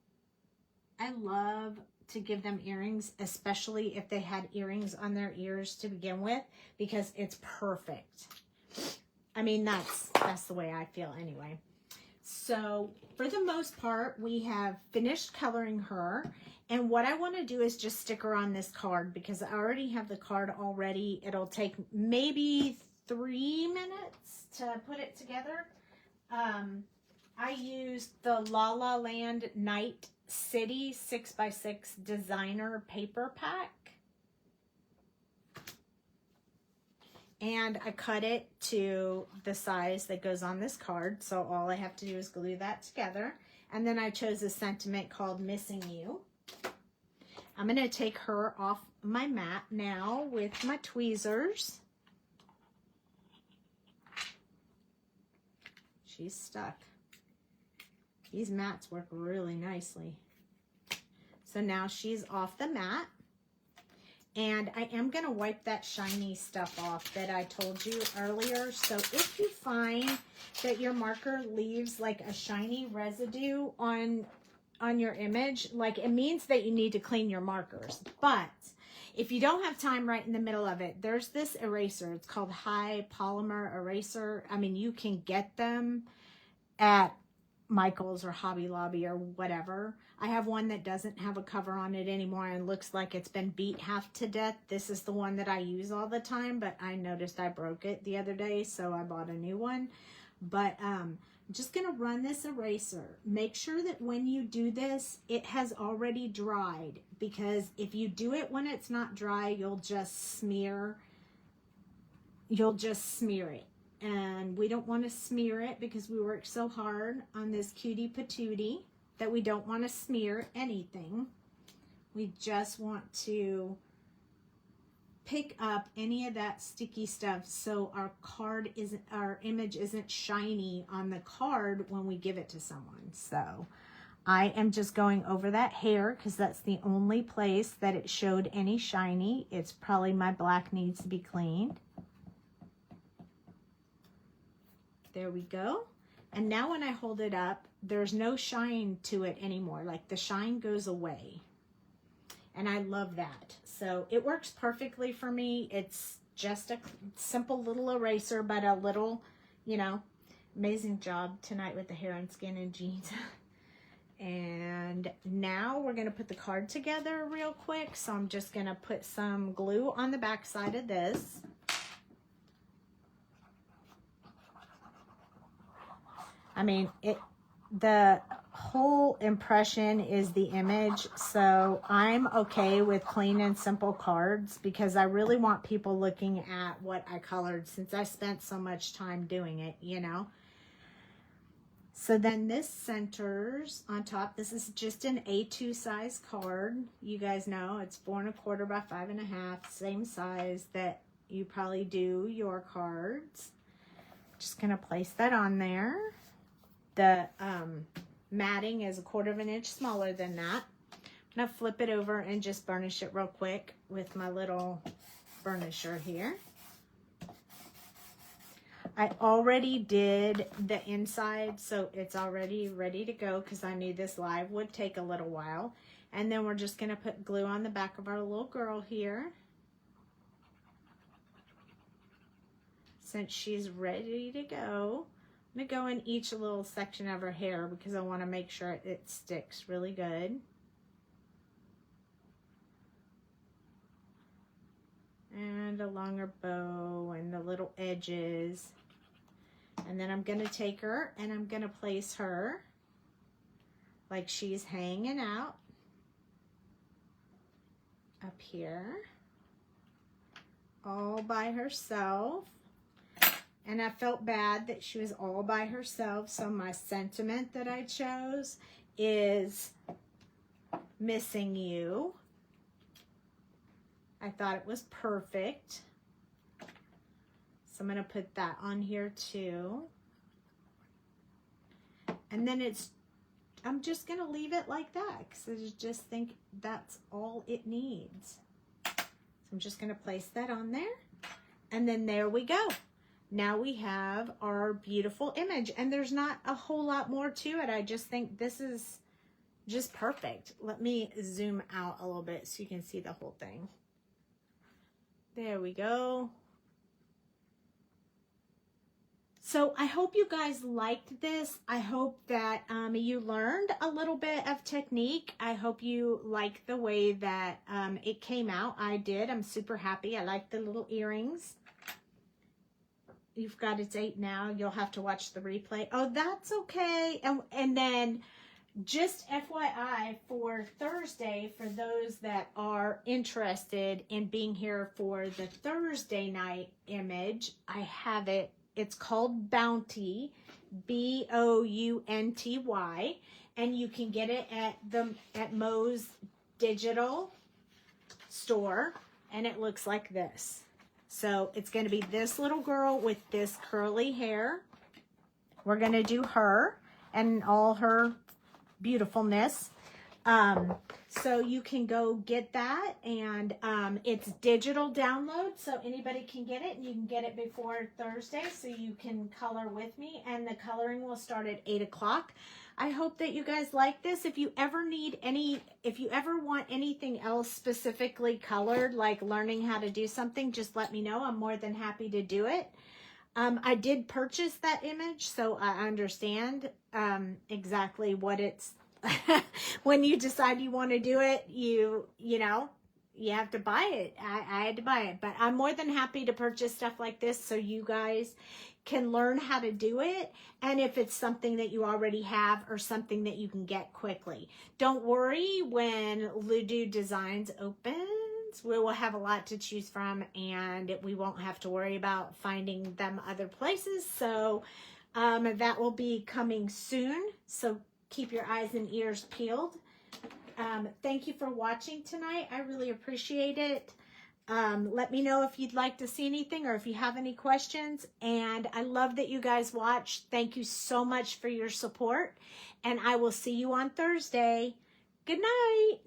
Speaker 1: I love to give them earrings, especially if they had earrings on their ears to begin with, because it's perfect. I mean, that's the way I feel anyway. So for the most part, we have finished coloring her. And what I want to do is just stick her on this card because I already have the card already. It'll take maybe 3 minutes to put it together. I used the La La Land Night City 6x6 designer paper pack. And I cut it to the size that goes on this card. So all I have to do is glue that together. And then I chose a sentiment called Missing You. I'm going to take her off my mat now with my tweezers. She's stuck. These mats work really nicely. So now she's off the mat. And I am going to wipe that shiny stuff off that I told you earlier. So if you find that your marker leaves like a shiny residue on your image, like it means that you need to clean your markers. But if you don't have time right in the middle of it, there's this eraser. It's called High Polymer Eraser. I mean, you can get them at Michael's or Hobby Lobby or whatever. I have one that doesn't have a cover on it anymore and looks like it's been beat half to death. This is the one that I use all the time, but I noticed I broke it the other day, so I bought a new one. But I'm just going to run this eraser. Make sure that when you do this, it has already dried, because if you do it when it's not dry, you'll just smear it. And we don't want to smear it because we worked so hard on this cutie patootie that we don't want to smear anything. We just want to pick up any of that sticky stuff so our image isn't shiny on the card when we give it to someone. So I am just going over that hair because that's the only place that it showed any shiny. It's probably my black needs to be cleaned. There we go. And now when I hold it up, there's no shine to it anymore. Like the shine goes away. And I love that. So it works perfectly for me. It's just a simple little eraser, but a little, you know, amazing job tonight with the hair and skin and jeans. And now we're going to put the card together real quick. So I'm just going to put some glue on the back side of this. I mean, the whole impression is the image, so I'm okay with clean and simple cards because I really want people looking at what I colored since I spent so much time doing it, you know. So then this centers on top. This is just an A2 size card. You guys know it's 4 1/4 by 5 1/2, same size that you probably do your cards. Just gonna place that on there. The matting is 1/4 inch smaller than that. I'm going to flip it over and just burnish it real quick with my little burnisher here. I already did the inside, so it's already ready to go because I knew this live would take a little while. And then we're just going to put glue on the back of our little girl here. Since she's ready to go. I'm going to go in each little section of her hair because I want to make sure it sticks really good. along her bow and the little edges. And then I'm going to take her and I'm going to place her like she's hanging out up here all by herself. And I felt bad that she was all by herself, so my sentiment that I chose is missing you. I thought it was perfect. So I'm going to put that on here too. And then I'm just going to leave it like that because I just think that's all it needs. So I'm just going to place that on there. And then there we go. Now we have our beautiful image. And there's not a whole lot more to it. I just think this is just perfect. Let me zoom out a little bit so you can see the whole thing. There we go. So I hope you guys liked this. I hope that you learned a little bit of technique. I hope you like the way that it came out. I did. I'm super happy. I like the little earrings. You've got a date now. You'll have to watch the replay. Oh, that's okay. And then just FYI for Thursday, for those that are interested in being here for the Thursday night image, I have it. It's called Bounty, B-O-U-N-T-Y, and you can get it at Mo's digital store, and it looks like this. So it's going to be this little girl with this curly hair. We're going to do her and all her beautifulness. So you can go get that, and it's digital download, so anybody can get it, and you can get it before Thursday so you can color with me, and the coloring will start at 8 o'clock. I hope that you guys like this. If you ever want anything else specifically colored, like learning how to do something, just let me know. I'm more than happy to do it. I did purchase that image, so I understand exactly what it's when you decide you want to do it, you know, you have to buy it. I had to buy it, but I'm more than happy to purchase stuff like this so you guys can learn how to do it. And if it's something that you already have or something that you can get quickly, don't worry. When Ludo Designs opens, we will have a lot to choose from, and we won't have to worry about finding them other places. So that will be coming soon. So keep your eyes and ears peeled. Thank you for watching tonight. I really appreciate it. Let me know if you'd like to see anything or if you have any questions. And I love that you guys watched. Thank you so much for your support. And I will see you on Thursday. Good night.